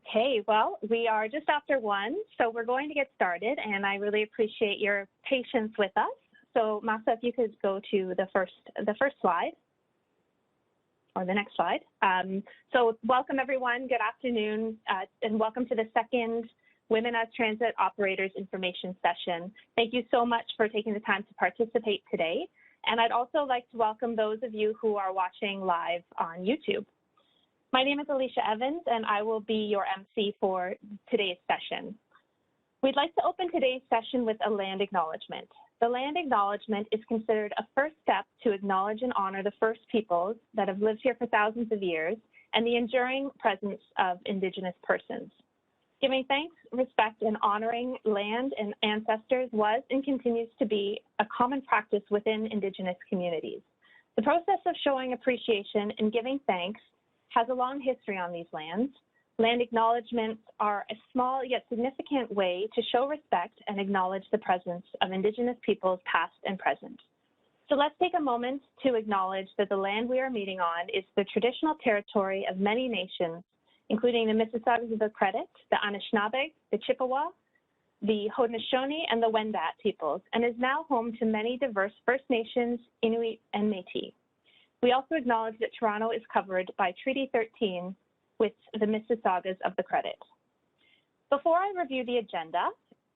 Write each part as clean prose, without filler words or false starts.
Okay, well, we are just after 1, so we're going to get started, and I really appreciate your patience with us. So, Masa, if you could go to the first slide, or the next slide. So, welcome everyone. Good afternoon, and welcome to the second Women as Transit Operators Information Session. Thank you so much for taking the time to participate today. And I'd also like to welcome those of you who are watching live on YouTube. My name is Elise McAdams, and I will be your MC for today's session. We'd like to open today's session with a land acknowledgement. The land acknowledgement is considered a first step to acknowledge and honor the First Peoples that have lived here for thousands of years and the enduring presence of Indigenous persons. Giving thanks, respect, and honoring land and ancestors was and continues to be a common practice within Indigenous communities. The process of showing appreciation and giving thanks has a long history on these lands. Land acknowledgements are a small yet significant way to show respect and acknowledge the presence of Indigenous peoples past and present. So let's take a moment to acknowledge that the land we are meeting on is the traditional territory of many nations, including the Mississaugas of the Credit, the Anishinaabe, the Chippewa, the Haudenosaunee, and the Wendat peoples, and is now home to many diverse First Nations, Inuit, and Métis. We also acknowledge that Toronto is covered by Treaty 13 with the Mississaugas of the Credit. Before I review the agenda,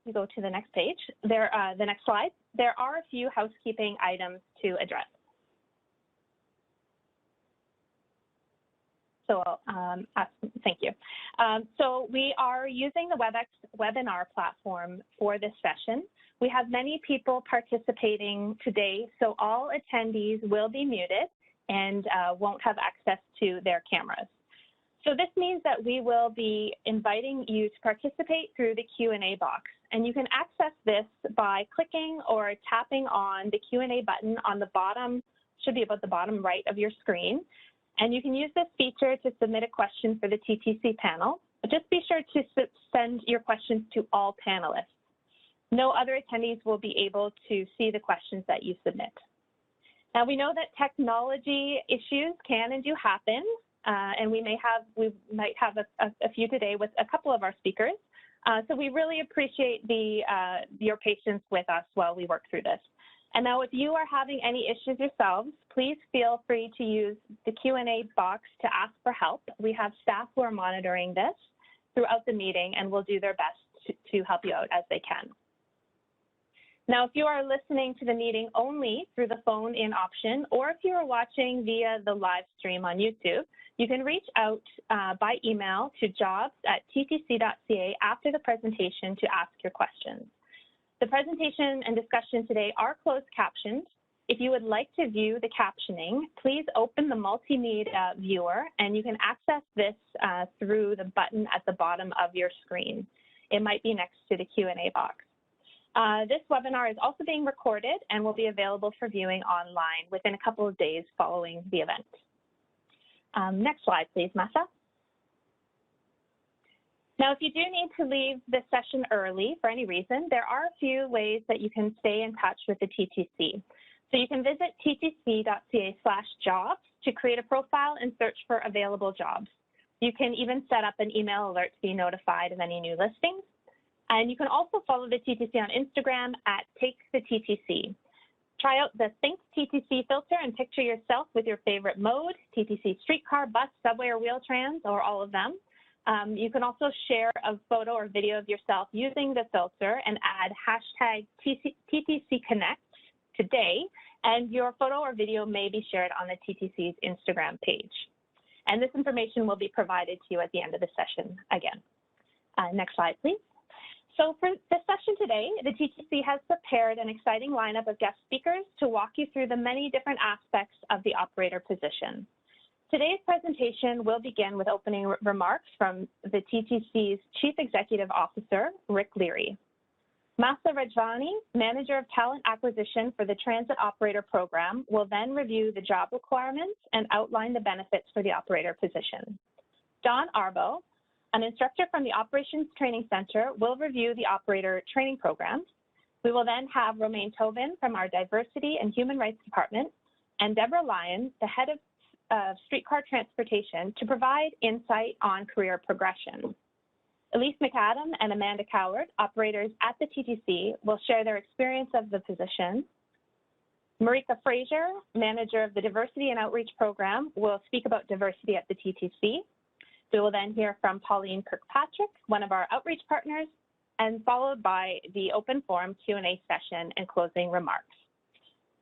we go to the next page, the next slide, there are a few housekeeping items to address. So thank you. So we are using the WebEx webinar platform for this session. We have many people participating today, so all attendees will be muted and won't have access to their cameras. So this means that we will be inviting you to participate through the Q&A box. And you can access this by clicking or tapping on the Q&A button on the bottom, should be about the bottom right of your screen. And you can use this feature to submit a question for the TTC panel. But just be sure to send your questions to all panelists. No other attendees will be able to see the questions that you submit. Now, we know that technology issues can and do happen, and we might have a few today with a couple of our speakers. So we really appreciate your patience with us while we work through this. And now, if you are having any issues yourselves, please feel free to use the Q&A box to ask for help. We have staff who are monitoring this throughout the meeting and will do their best to help you out as they can. Now, if you are listening to the meeting only through the phone-in option, or if you are watching via the live stream on YouTube, you can reach out by email to jobs@ttc.ca after the presentation to ask your questions. The presentation and discussion today are closed captioned. If you would like to view the captioning, please open the multimedia viewer, and you can access this through the button at the bottom of your screen. It might be next to the Q&A box. This webinar is also being recorded and will be available for viewing online within a couple of days following the event. Next slide, please, Masa. Now, if you do need to leave this session early for any reason, there are a few ways that you can stay in touch with the TTC. So you can visit ttc.ca/jobs to create a profile and search for available jobs. You can even set up an email alert to be notified of any new listings. And you can also follow the TTC on Instagram @TakesTheTTC. Try out the Think TTC filter and picture yourself with your favorite mode, TTC streetcar, bus, subway, or Wheel-Trans, or all of them. You can also share a photo or video of yourself using the filter and add hashtag TTC Connects today, and your photo or video may be shared on the TTC's Instagram page. And this information will be provided to you at the end of the session again. Next slide, please. So for this session today, the TTC has prepared an exciting lineup of guest speakers to walk you through the many different aspects of the operator position. Today's presentation will begin with opening remarks from the TTC's Chief Executive Officer, Rick Leary. Masa Rajvani, Manager of Talent Acquisition for the Transit Operator Program, will then review the job requirements and outline the benefits for the operator position. Don Arbo, an instructor from the Operations Training Center, will review the operator training programs. We will then have Romaine Tobin from our Diversity and Human Rights Department and Deborah Line, the head of streetcar transportation, to provide insight on career progression. Elise McAdams and Amanda Coward, operators at the TTC, will share their experience of the position. Marika Frazier, manager of the Diversity and Outreach Program, will speak about diversity at the TTC. We will then hear from Pauline Kirkpatrick, one of our outreach partners, and followed by the open forum Q&A session and closing remarks.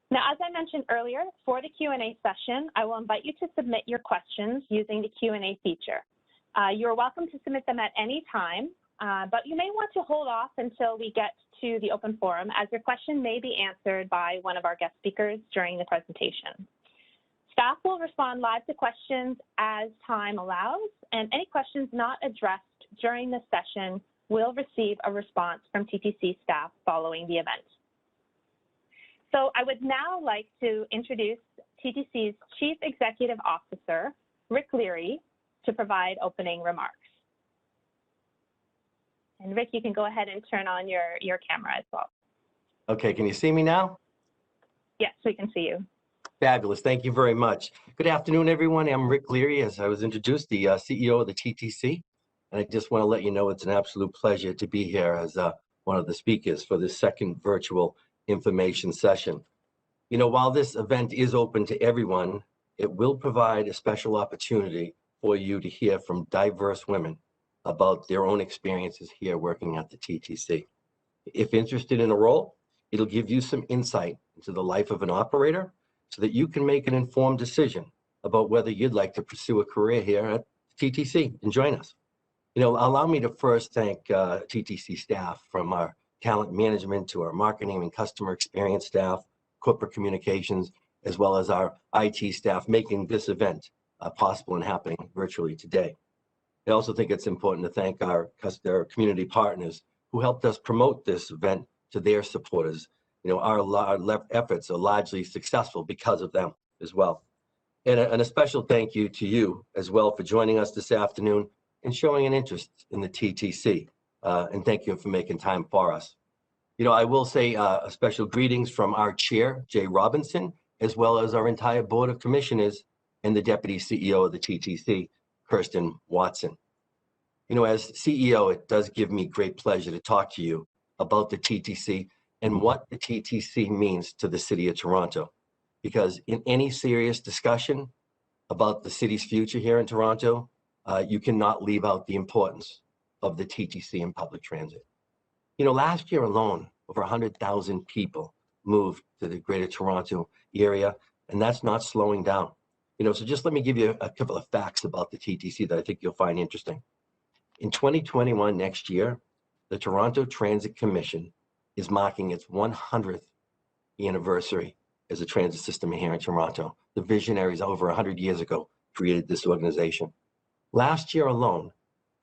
Now, as I mentioned earlier, for the Q&A session, I will invite you to submit your questions using the Q&A feature. You're welcome to submit them at any time, but you may want to hold off until we get to the open forum, as your question may be answered by one of our guest speakers during the presentation. Staff will respond live to questions as time allows, and any questions not addressed during the session will receive a response from TTC staff following the event. So I would now like to introduce TTC's Chief Executive Officer, Rick Leary, to provide opening remarks. And Rick, you can go ahead and turn on your camera as well. Okay, can you see me now? Yes, we can see you. Fabulous, thank you very much. Good afternoon, everyone. I'm Rick Leary, as I was introduced, the CEO of the TTC. And I just want to let you know it's an absolute pleasure to be here as one of the speakers for this second virtual information session. You know, while this event is open to everyone, it will provide a special opportunity for you to hear from diverse women about their own experiences here working at the TTC. If interested in a role, it'll give you some insight into the life of an operator so that you can make an informed decision about whether you'd like to pursue a career here at TTC and join us. You know, allow me to first thank TTC staff, from our talent management to our marketing and customer experience staff, corporate communications, as well as our IT staff, making this event possible and happening virtually today. I also think it's important to thank our community partners who helped us promote this event to their supporters. You know, our efforts are largely successful because of them as well. And a special thank you to you as well for joining us this afternoon and showing an interest in the TTC. And thank you for making time for us. You know, I will say a special greetings from our chair, Jay Robinson, as well as our entire board of commissioners and the deputy CEO of the TTC, Kirsten Watson. You know, as CEO, it does give me great pleasure to talk to you about the TTC and what the TTC means to the city of Toronto. Because in any serious discussion about the city's future here in Toronto, you cannot leave out the importance of the TTC and public transit. You know, last year alone, over 100,000 people moved to the Greater Toronto area, and that's not slowing down. You know, so just let me give you a couple of facts about the TTC that I think you'll find interesting. In 2021, next year, the Toronto Transit Commission is marking its 100th anniversary as a transit system here in Toronto. The visionaries over 100 years ago created this organization. Last year alone,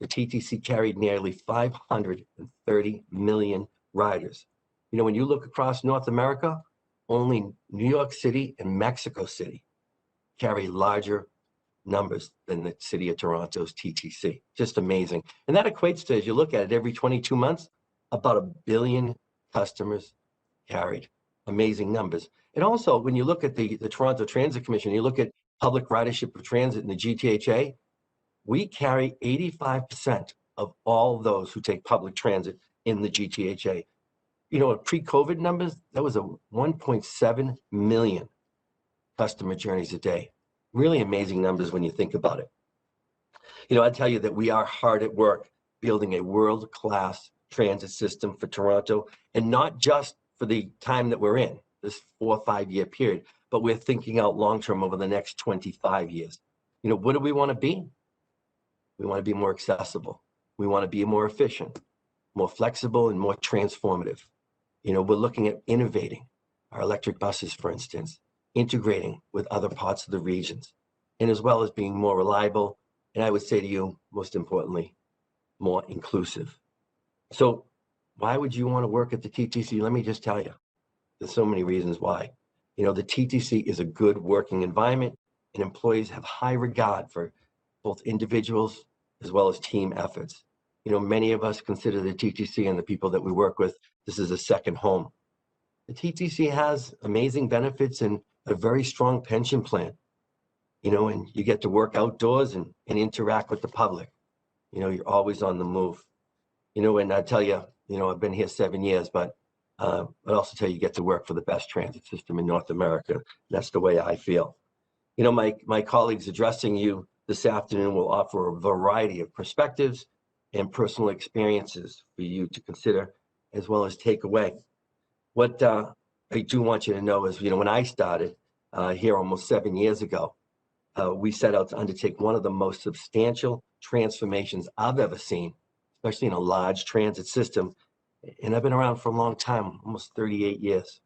the TTC carried nearly 530 million riders. You know, when you look across North America, only New York City and Mexico City carry larger numbers than the city of Toronto's TTC. Just amazing. And that equates to, as you look at it, every 22 months, about 1 billion customers carried. Amazing numbers. And also, when you look at the Toronto Transit Commission, you look at public ridership of transit in the GTHA, we carry 85% of all those who take public transit in the GTHA. You know, pre-COVID numbers, that was a 1.7 million customer journeys a day. Really amazing numbers when you think about it. You know, I tell you that we are hard at work building a world-class transit system for Toronto, and not just for the time that we're in, this 4 or 5 year period, but we're thinking out long-term over the next 25 years. You know, what do we want to be? We want to be more accessible. We want to be more efficient, more flexible, and more transformative. You know, we're looking at innovating our electric buses, for instance, integrating with other parts of the regions, and as well as being more reliable, and I would say to you, most importantly, more inclusive. So why would you want to work at the TTC? Let me just tell you, there's so many reasons why. You know, the TTC is a good working environment, and employees have high regard for both individuals as well as team efforts. You know, many of us consider the TTC and the people that we work with, this is a second home. The TTC has amazing benefits and a very strong pension plan, you know, and you get to work outdoors and interact with the public. You know, you're always on the move. And I tell you, I've been here 7 years, but I'd also tell you get to work for the best transit system in North America. That's the way I feel. My colleagues addressing you this afternoon will offer a variety of perspectives and personal experiences for you to consider as well as take away. What I do want you to know is, when I started here almost 7 years ago, we set out to undertake one of the most substantial transformations I've ever seen, especially in a large transit system. And I've been around for a long time, almost 38 years.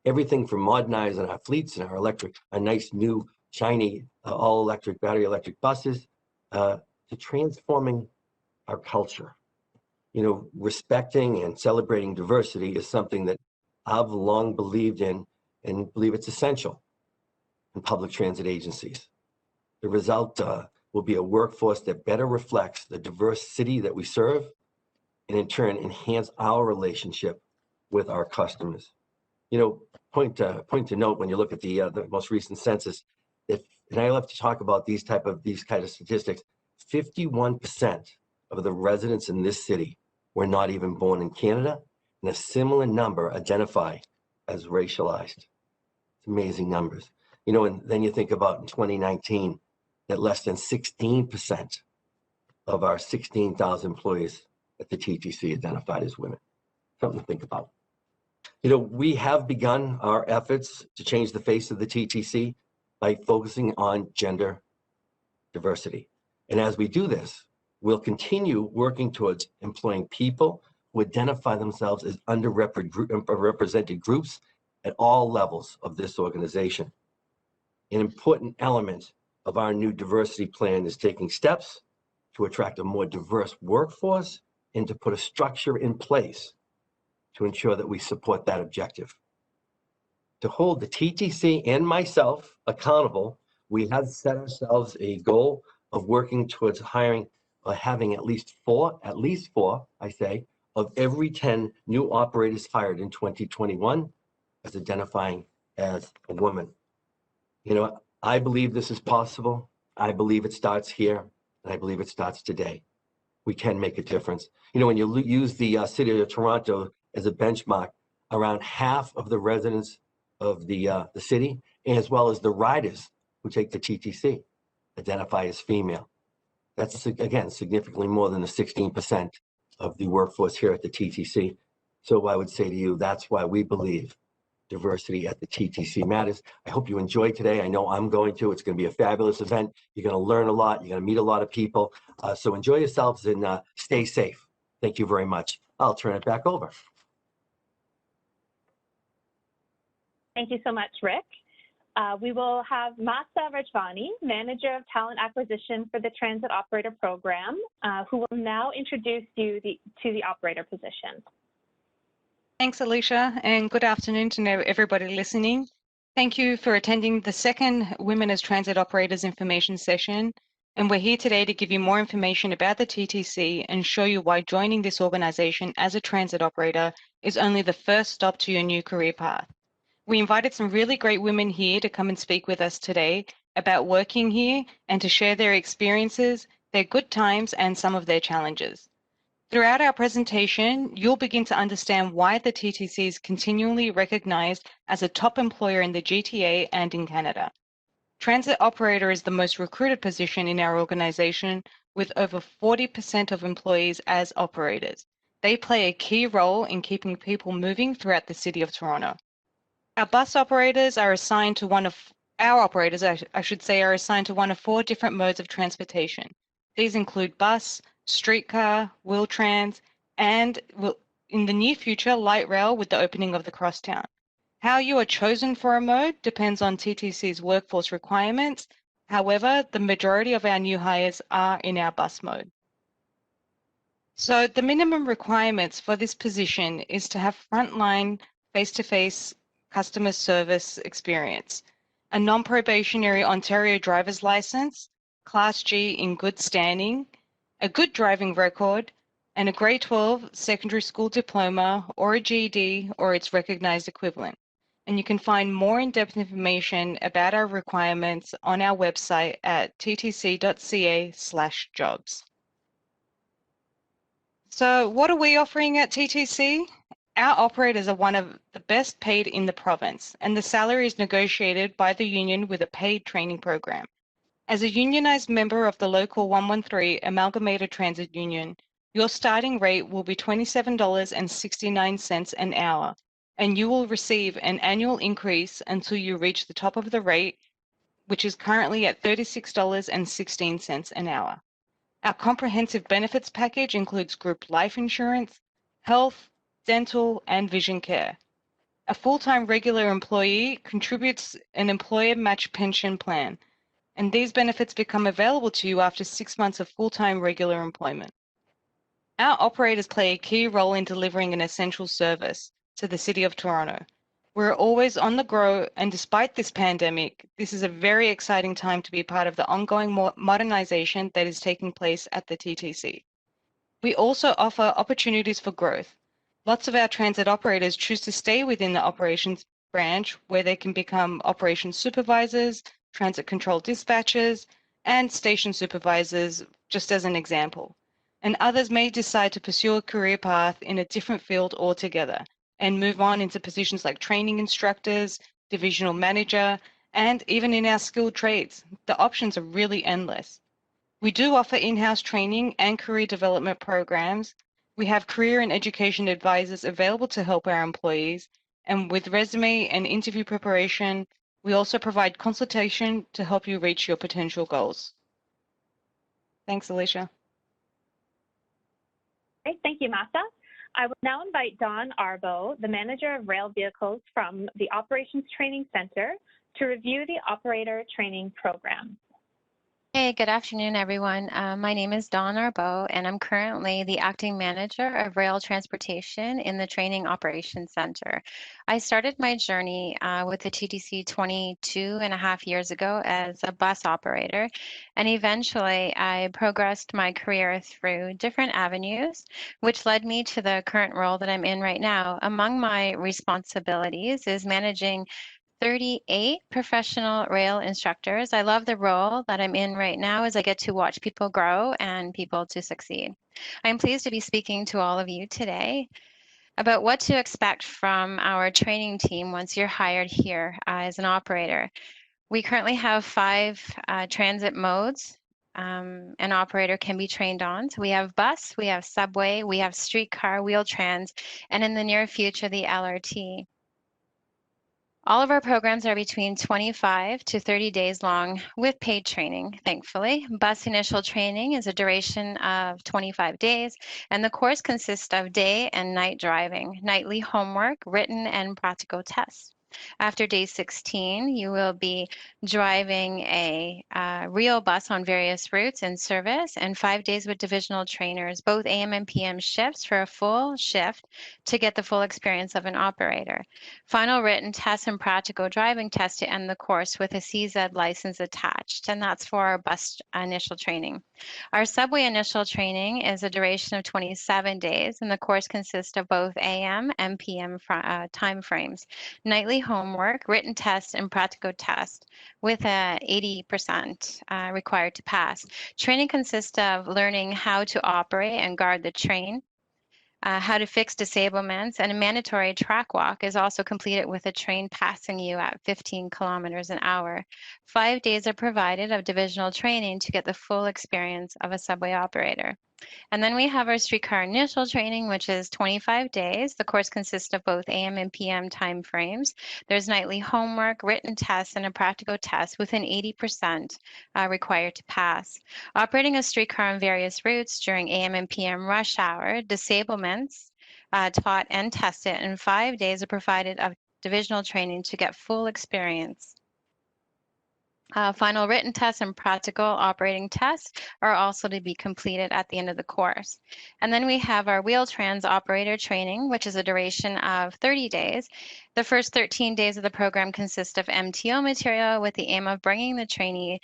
Everything from modernizing our fleets and our nice new shiny all-electric, battery electric buses, to transforming our culture. Respecting and celebrating diversity is something that I've long believed in and believe it's essential in public transit agencies. The result will be a workforce that better reflects the diverse city that we serve, and in turn enhance our relationship with our customers. Point to note when you look at the most recent census, and I love to talk about these kind of statistics, 51% of the residents in this city were not even born in Canada, and a similar number identify as racialized. It's amazing numbers. And then you think about in 2019, that less than 16% of our 16,000 employees at the TTC identified as women. Something to think about. We have begun our efforts to change the face of the TTC by focusing on gender diversity. And as we do this, we'll continue working towards employing people who identify themselves as underrepresented groups at all levels of this organization. An important element of our new diversity plan is taking steps to attract a more diverse workforce and to put a structure in place to ensure that we support that objective. To hold the TTC and myself accountable, we have set ourselves a goal of working towards hiring or having at least four, I say, of every 10 new operators hired in 2021 as identifying as a woman. I believe this is possible. I believe it starts here, and I believe it starts today. We can make a difference. When you use the city of Toronto as a benchmark, around half of the residents of the city, as well as the riders who take the TTC, identify as female. That's, again, significantly more than the 16% of the workforce here at the TTC. So I would say to you, that's why we believe diversity at the TTC matters. I hope you enjoyed today. I know I'm going to. It's going to be a fabulous event. You're going to learn a lot. You're going to meet a lot of people. So enjoy yourselves and stay safe. Thank you very much. I'll turn it back over. Thank you so much, Rick. We will have Masa Rajvani, Manager of Talent Acquisition for the Transit Operator Program, who will now introduce you to the operator position. Thanks, Alicia, and good afternoon to everybody listening. Thank you for attending the second Women as Transit Operators information session. And we're here today to give you more information about the TTC and show you why joining this organization as a transit operator is only the first stop to your new career path. We invited some really great women here to come and speak with us today about working here and to share their experiences, their good times, and some of their challenges. Throughout our presentation, you'll begin to understand why the TTC is continually recognized as a top employer in the GTA and in Canada. Transit operator is the most recruited position in our organization, with over 40% of employees as operators. They play a key role in keeping people moving throughout the City of Toronto. Our bus operators are assigned to one of are assigned to one of 4 different modes of transportation. These include bus, streetcar, wheel-trans, and in the near future, light rail with the opening of the crosstown. How you are chosen for a mode depends on TTC's workforce requirements. However, the majority of our new hires are in our bus mode. So the minimum requirements for this position is to have frontline, face-to-face customer service experience, a non-probationary Ontario driver's license, Class G in good standing, a good driving record, and a grade 12 secondary school diploma or a GED or its recognized equivalent. And you can find more in-depth information about our requirements on our website at ttc.ca/jobs. So what are we offering at TTC? Our operators are one of the best paid in the province, and the salary is negotiated by the union with a paid training program. As a unionised member of the local 113 Amalgamated Transit Union, your starting rate will be $27.69 an hour, and you will receive an annual increase until you reach the top of the rate, which is currently at $36.16 an hour. Our comprehensive benefits package includes group life insurance, health, dental, and vision care. A full-time regular employee contributes an employer match pension plan, and these benefits become available to you after 6 months of full-time regular employment. Our operators play a key role in delivering an essential service to the City of Toronto. We're always on the grow, and despite this pandemic, this is a very exciting time to be part of the ongoing modernization that is taking place at the TTC. We also offer opportunities for growth. Lots of our transit operators choose to stay within the operations branch where they can become operations supervisors, transit control dispatchers, and station supervisors, just as an example. And others may decide to pursue a career path in a different field altogether and move on into positions like training instructors, divisional manager, and even in our skilled trades. The options are really endless. We do offer in-house training and career development programs. We have career and education advisors available to help our employees, and with resume and interview preparation, we also provide consultation to help you reach your potential goals. Thanks, Alicia. Great, thank you, Masa. I will now invite Dawn Arbo, the Manager of Rail Vehicles from the Operations Training Center, to review the operator training program. Hey, good afternoon, everyone. My name is Dawn Arbo, and I'm currently the Acting Manager of Rail Transportation in the Training Operations Center. I started my journey with the TTC 22.5 years ago as a bus operator, and eventually I progressed my career through different avenues, which led me to the current role that I'm in right now. Among my responsibilities is managing 38 professional rail instructors. I love the role that I'm in right now as I get to watch people grow and people to succeed. I'm pleased to be speaking to all of you today about what to expect from our training team once you're hired here as an operator. We currently have 5 transit modes an operator can be trained on. So we have bus, we have subway, we have streetcar, Wheel-Trans, and in the near future, the LRT. All of our programs are between 25 to 30 days long with paid training, thankfully. Bus initial training is a duration of 25 days, and the course consists of day and night driving, nightly homework, written and practical tests. After day 16, you will be driving a real bus on various routes in service and 5 days with divisional trainers, both AM and PM shifts for a full shift to get the full experience of an operator. Final written tests and practical driving tests to end the course with a CZ license attached, and that's for our bus initial training. Our subway initial training is a duration of 27 days, and the course consists of both AM and PM time frames. Nightly homework, written tests, and practical tests with a 80% required to pass. Training consists of learning how to operate and guard the train, how to fix disablements, and a mandatory track walk is also completed with a train passing you at 15 kilometers an hour. 5 days are provided of divisional training to get the full experience of a subway operator. And then we have our streetcar initial training, which is 25 days. The course consists of both AM and PM time frames. There's nightly homework, written tests, and a practical test with an 80% required to pass. Operating a streetcar on various routes during AM and PM rush hour, disablements taught and tested, and 5 days are provided of divisional training to get full experience. Final written tests and practical operating tests are also to be completed at the end of the course. And then we have our Wheel-Trans operator training, which is a duration of 30 days. The first 13 days of the program consist of MTO material with the aim of bringing the trainee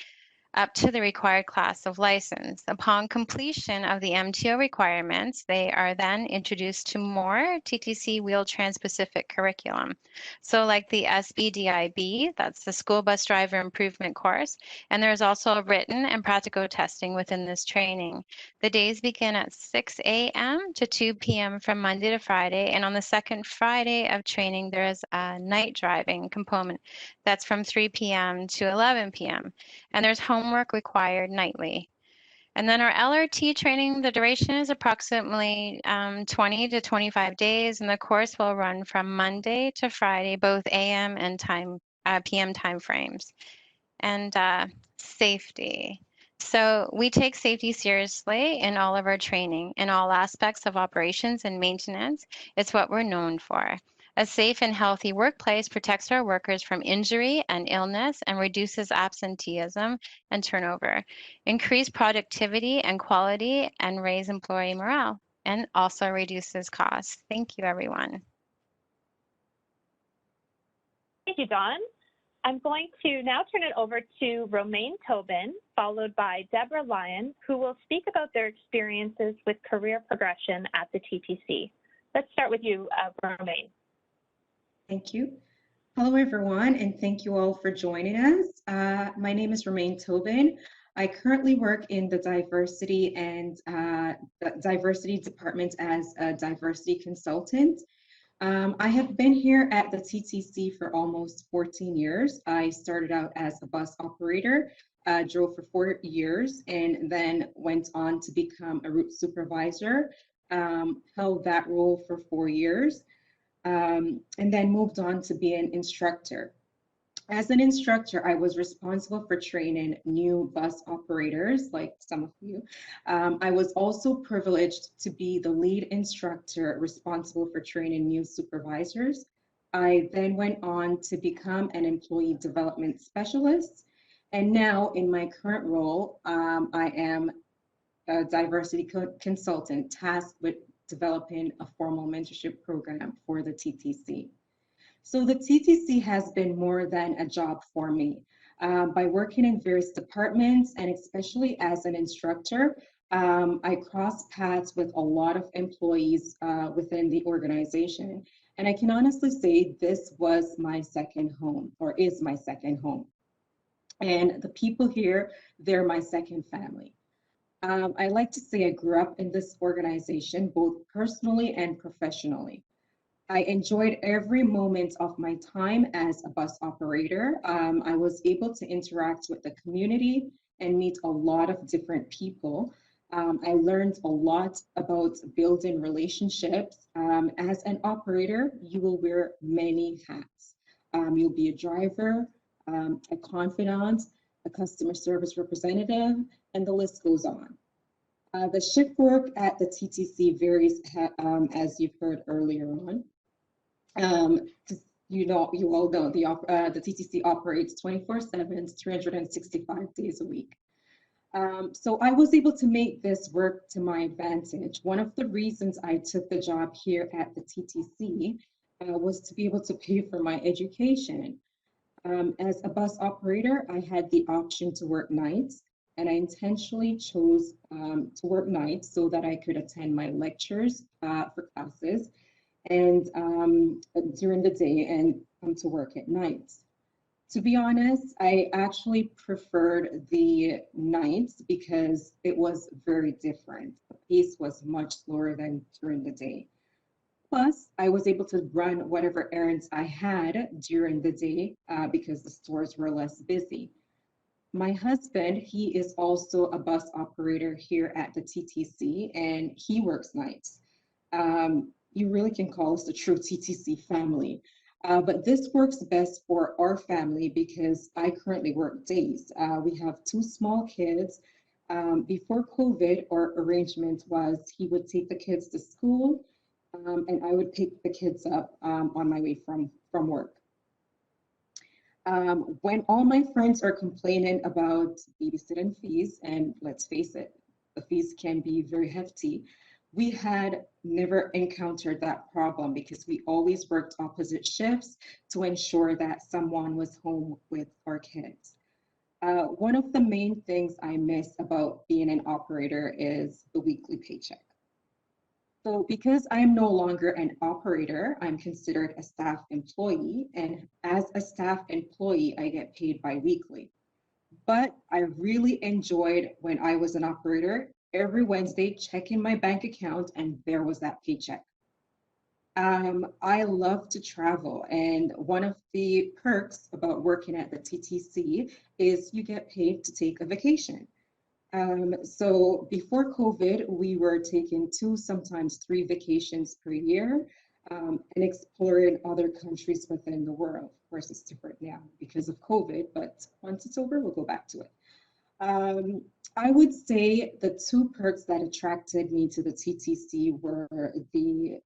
up to the required class of license. Upon completion of the MTO requirements, they are then introduced to more TTC Wheel-Trans-Pacific curriculum. So like the SBDIB, that's the School Bus Driver Improvement course, and there's also written and practical testing within this training. The days begin at 6 a.m. to 2 p.m. from Monday to Friday, and on the second Friday of training, there is a night driving component that's from 3 p.m. to 11 p.m. and there's homework required nightly. And then our LRT training, the duration is approximately 20 to 25 days, and the course will run from Monday to Friday, both AM and PM timeframes. And safety. So we take safety seriously in all of our training, in all aspects of operations and maintenance. It's what we're known for. A safe and healthy workplace protects our workers from injury and illness and reduces absenteeism and turnover, increase productivity and quality, and raise employee morale, and also reduces costs. Thank you, everyone. Thank you, Dawn. I'm going to now turn it over to Romaine Tobin, followed by Deborah Line, who will speak about their experiences with career progression at the TTC. Let's start with you, Romaine. Thank you. Hello, everyone, and thank you all for joining us. My name is Romaine Tobin. I currently work in the diversity and diversity department as a diversity consultant. I have been here at the TTC for almost 14 years. I started out as a bus operator, drove for 4 years, and then went on to become a route supervisor, held that role for 4 years. And then moved on to be an instructor. As an instructor, I was responsible for training new bus operators, like some of you. I was also privileged to be the lead instructor responsible for training new supervisors. I then went on to become an employee development specialist. And now in my current role, I am a diversity consultant tasked with developing a formal mentorship program for the TTC. So the TTC has been more than a job for me. By working in various departments and especially as an instructor, I cross paths with a lot of employees within the organization. And I can honestly say this was my second home, or is my second home. And the people here, they're my second family. I like to say I grew up in this organization, both personally and professionally. I enjoyed every moment of my time as a bus operator. I was able to interact with the community and meet a lot of different people. I learned a lot about building relationships. As an operator, you will wear many hats. You'll be a driver, a confidant, a customer service representative, and the list goes on. The shift work at the TTC varies, as you've heard earlier on. You all know the TTC operates 24/7, 365 days a week. So I was able to make this work to my advantage. One of the reasons I took the job here at the TTC was to be able to pay for my education. As a bus operator, I had the option to work nights, and I intentionally chose to work nights so that I could attend my lectures for classes and during the day and come to work at nights. To be honest, I actually preferred the nights because it was very different. The pace was much slower than during the day. Plus, I was able to run whatever errands I had during the day because the stores were less busy. My husband, he is also a bus operator here at the TTC, and he works nights. You really can call us the true TTC family. But this works best for our family because I currently work days. We have 2 small kids. Before COVID, our arrangement was he would take the kids to school, and I would pick the kids up on my way from work. When all my friends are complaining about babysitting fees, and let's face it, the fees can be very hefty, we had never encountered that problem because we always worked opposite shifts to ensure that someone was home with our kids. One of the main things I miss about being an operator is the weekly paycheck. So because I'm no longer an operator, I'm considered a staff employee. And as a staff employee, I get paid bi-weekly. But I really enjoyed when I was an operator, every Wednesday, checking my bank account, and there was that paycheck. I love to travel, and one of the perks about working at the TTC is you get paid to take a vacation. So before COVID, we were taking 2, sometimes 3 vacations per year, and exploring other countries within the world. Of course, it's different now because of COVID, but once it's over, we'll go back to it. I would say the 2 perks that attracted me to the TTC were the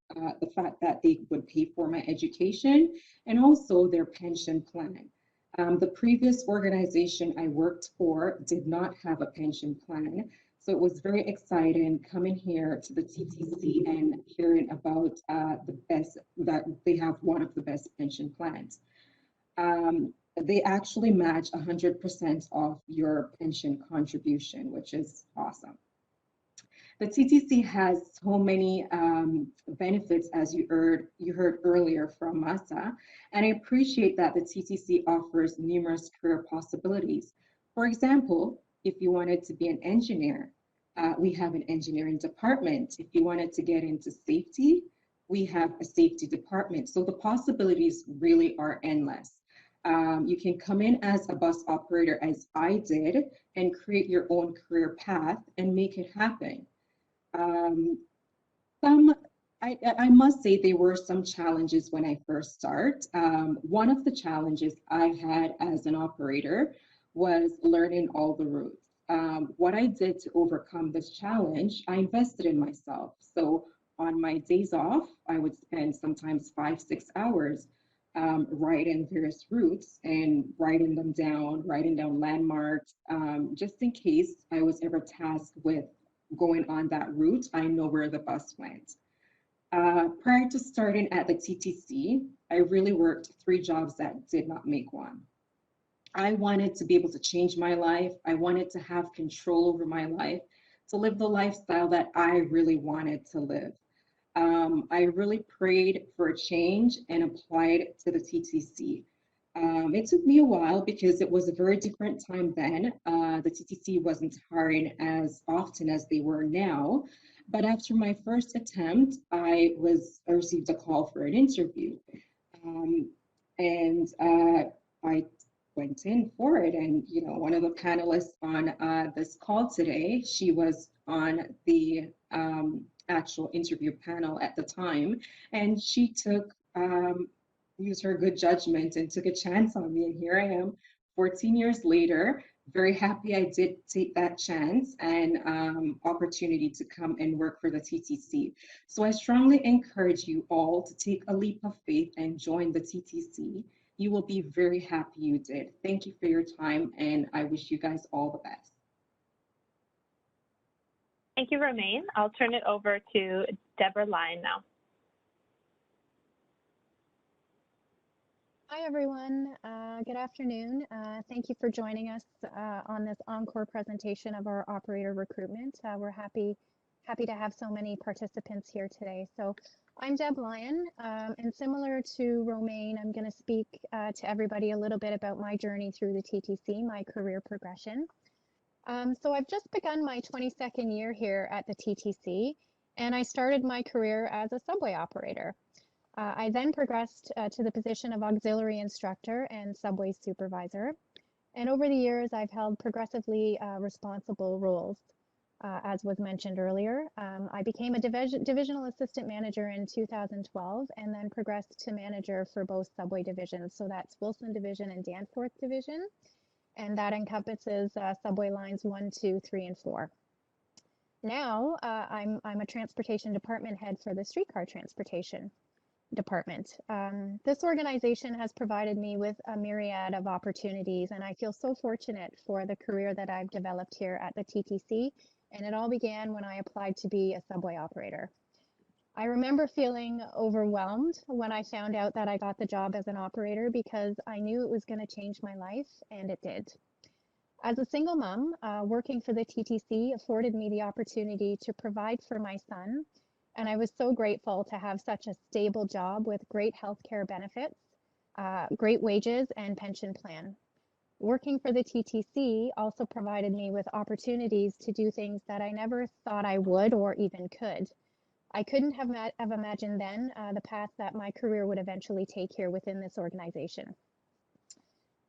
fact that they would pay for my education and also their pension plan. The previous organization I worked for did not have a pension plan, so it was very exciting coming here to the TTC and hearing about that they have one of the best pension plans. They actually match 100% of your pension contribution, which is awesome. The TTC has so many benefits, as you heard earlier from Masa, and I appreciate that the TTC offers numerous career possibilities. For example, if you wanted to be an engineer, we have an engineering department. If you wanted to get into safety, we have a safety department. So the possibilities really are endless. You can come in as a bus operator, as I did, and create your own career path and make it happen. I must say there were some challenges when I first started. One of the challenges I had as an operator was learning all the routes. What I did to overcome this challenge, I invested in myself. So on my days off, I would spend sometimes 5, 6 hours writing various routes and writing down landmarks, just in case I was ever tasked with going on that route, I know where the bus went. Prior to starting at the TTC, I really worked 3 jobs that did not make one. I wanted to be able to change my life. I wanted to have control over my life, to live the lifestyle that I really wanted to live. I really prayed for a change and applied to the TTC. It took me a while because it was a very different time then. The TTC wasn't hiring as often as they were now. But after my first attempt, I received a call for an interview. And I went in for it. And, you know, one of the panelists on this call today, she was on the actual interview panel at the time, and she used her good judgment and took a chance on me, and here I am 14 years later, very happy I did take that chance and opportunity to come and work for the TTC. So I strongly encourage you all to take a leap of faith and join the TTC. You will be very happy you did. Thank you for your time, and I wish you guys all the best. Thank you, Romaine. I'll turn it over to Deborah Line now. Hi, everyone. Good afternoon. Thank you for joining us on this encore presentation of our operator recruitment. We're happy to have so many participants here today. So I'm Deb Line, and similar to Romaine, I'm going to speak to everybody a little bit about my journey through the TTC, my career progression. So I've just begun my 22nd year here at the TTC, and I started my career as a subway operator. I then progressed to the position of auxiliary instructor and subway supervisor. And over the years, I've held progressively responsible roles. As was mentioned earlier, I became a divisional assistant manager in 2012 and then progressed to manager for both subway divisions. So that's Wilson Division and Danforth Division. And that encompasses subway lines 1, 2, 3, and 4. Now I'm a transportation department head for the streetcar transportation department. This organization has provided me with a myriad of opportunities, and I feel so fortunate for the career that I've developed here at the TTC. And it all began when I applied to be a subway operator. I remember feeling overwhelmed when I found out that I got the job as an operator because I knew it was going to change my life, and it did. As a single mom, working for the TTC afforded me the opportunity to provide for my son, and I was so grateful to have such a stable job with great healthcare benefits, great wages, and pension plan. Working for the TTC also provided me with opportunities to do things that I never thought I would or even could. I couldn't have imagined then the path that my career would eventually take here within this organization.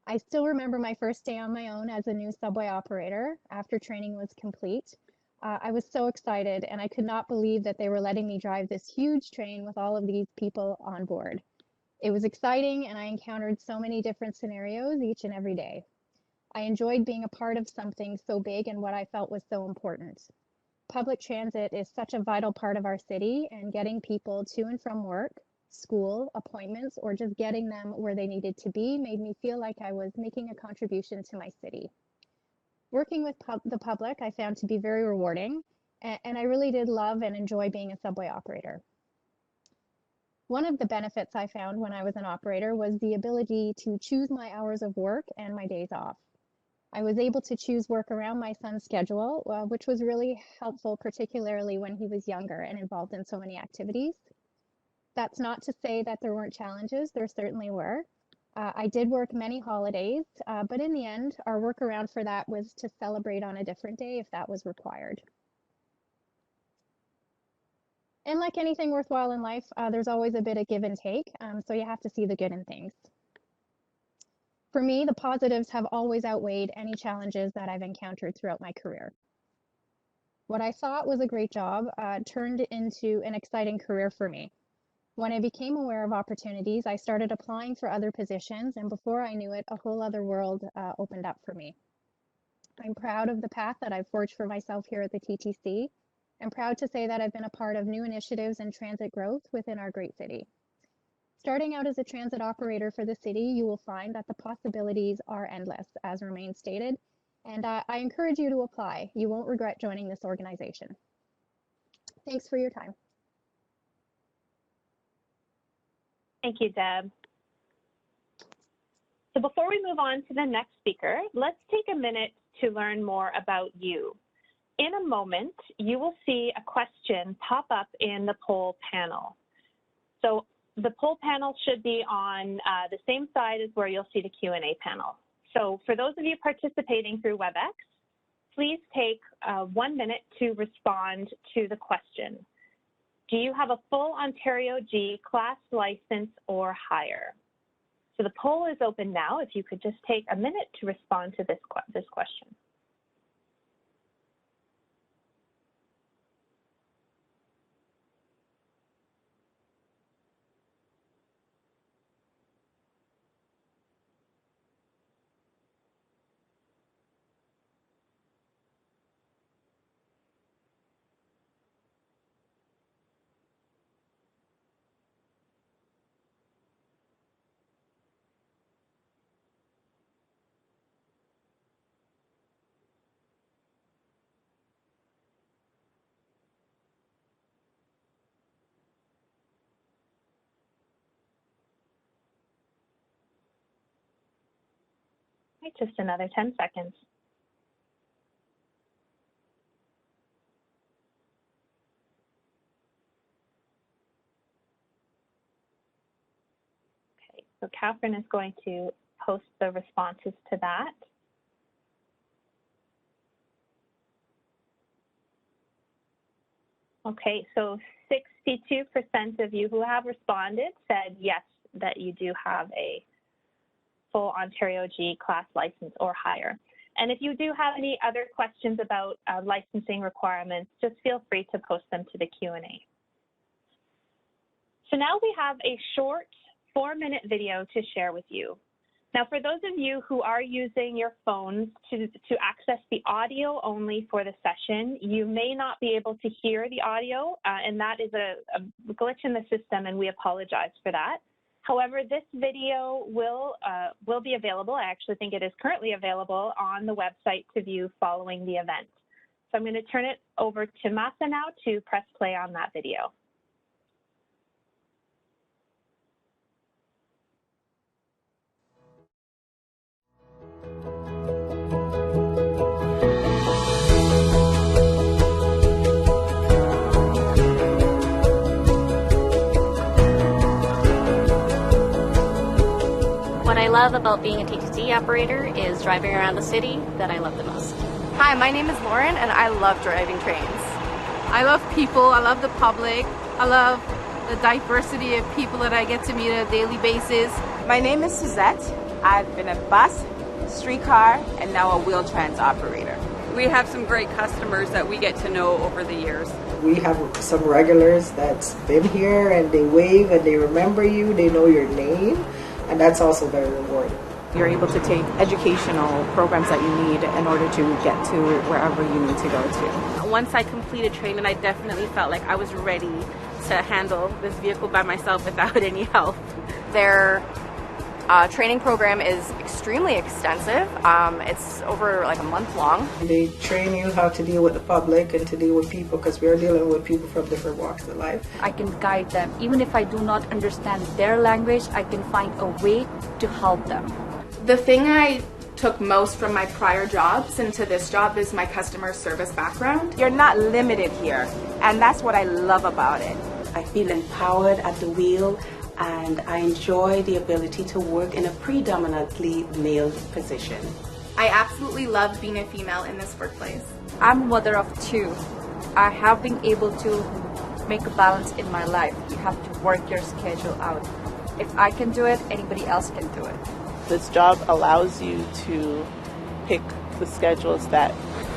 I still remember my first day on my own as a new subway operator after training was complete. I was so excited, and I could not believe that they were letting me drive this huge train with all of these people on board. It was exciting, and I encountered so many different scenarios each and every day. I enjoyed being a part of something so big and what I felt was so important. Public transit is such a vital part of our city, and getting people to and from work, school, appointments, or just getting them where they needed to be made me feel like I was making a contribution to my city. Working with the public I found to be very rewarding, and I really did love and enjoy being a subway operator. One of the benefits I found when I was an operator was the ability to choose my hours of work and my days off. I was able to choose work around my son's schedule, which was really helpful, particularly when he was younger and involved in so many activities. That's not to say that there weren't challenges, there certainly were. I did work many holidays, but in the end, our workaround for that was to celebrate on a different day if that was required. And like anything worthwhile in life, there's always a bit of give and take, so you have to see the good in things. For me, the positives have always outweighed any challenges that I've encountered throughout my career. What I thought was a great job turned into an exciting career for me. When I became aware of opportunities, I started applying for other positions, and before I knew it, a whole other world opened up for me. I'm proud of the path that I've forged for myself here at the TTC. I'm proud to say that I've been a part of new initiatives and transit growth within our great city. Starting out as a transit operator for the city, you will find that the possibilities are endless, as Romain stated, and I encourage you to apply. You won't regret joining this organization. Thanks for your time. Thank you, Deb. So before we move on to the next speaker, let's take a minute to learn more about you. In a moment, you will see a question pop up in the poll panel. So the poll panel should be on the same side as where you'll see the Q&A panel. So for those of you participating through WebEx, please take 1 minute to respond to the question. Do you have a full Ontario G class license or higher? So the poll is open now. If you could just take a minute to respond to this question. Okay, just another 10 seconds. Okay, so Catherine is going to post the responses to that. Okay, so 62% of you who have responded said yes, that you do have a full Ontario G class license or higher. And if you do have any other questions about licensing requirements, just feel free to post them to the Q&A. So now we have a short 4-minute video to share with you. Now, for those of you who are using your phones to access the audio only for the session, you may not be able to hear the audio, and that is a glitch in the system, and we apologize for that. However, this video will be available. I actually think it is currently available on the website to view following the event. So I'm going to turn it over to Masa now to press play on that video. love about being a TTC operator is driving around the city that I love the most. Hi, my name is Lauren and I love driving trains. I love people, I love the public, I love the diversity of people that I get to meet on a daily basis. My name is Suzette. I've been a bus, streetcar, and now a wheel-trans operator. We have some great customers that we get to know over the years. We have some regulars that's been here and they wave and they remember you, they know your name, and that's also very rewarding. You're able to take educational programs that you need in order to get to wherever you need to go to. Once I completed training, I definitely felt like I was ready to handle this vehicle by myself without any help. Their training program is extremely extensive. It's over like a month long. They train you how to deal with the public and to deal with people, because we're dealing with people from different walks of life. I can guide them. Even if I do not understand their language, I can find a way to help them. The thing I took most from my prior jobs into this job is my customer service background. You're not limited here, and that's what I love about it. I feel empowered at the wheel, and I enjoy the ability to work in a predominantly male position. I absolutely love being a female in this workplace. I'm a mother of two. I have been able to make a balance in my life. You have to work your schedule out. If I can do it, anybody else can do it. This job allows you to pick the schedules that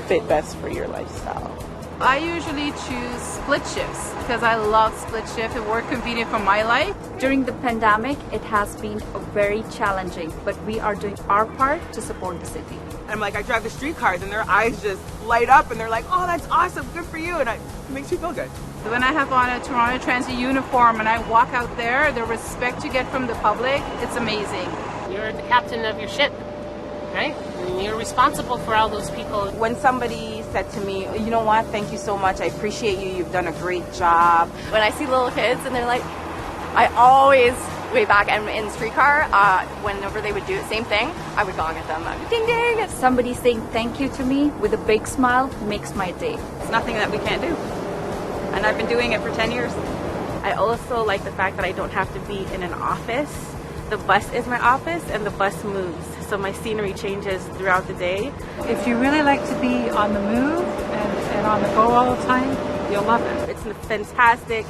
fit best for your lifestyle. I usually choose split shifts because I love split shift and work convenient for my life. During the pandemic, it has been very challenging, but we are doing our part to support the city. I'm like, I drive the streetcars and their eyes just light up and they're like, oh, that's awesome, good for you, and it makes you feel good. When I have on a Toronto Transit uniform and I walk out there, the respect you get from the public, it's amazing. You're the captain of your ship, right? And you're responsible for all those people. When somebody said to me, you know what, thank you so much, I appreciate you, you've done a great job. When I see little kids and they're like, I always, way back and in streetcar, whenever they would do the same thing, I would gong at them. I'd be ding ding. Somebody saying thank you to me with a big smile makes my day. It's nothing that we can't do. And I've been doing it for 10 years. I also like the fact that I don't have to be in an office. The bus is my office and the bus moves, so my scenery changes throughout the day. If you really like to be on the move and on the go all the time, you'll love it. It's a fantastic,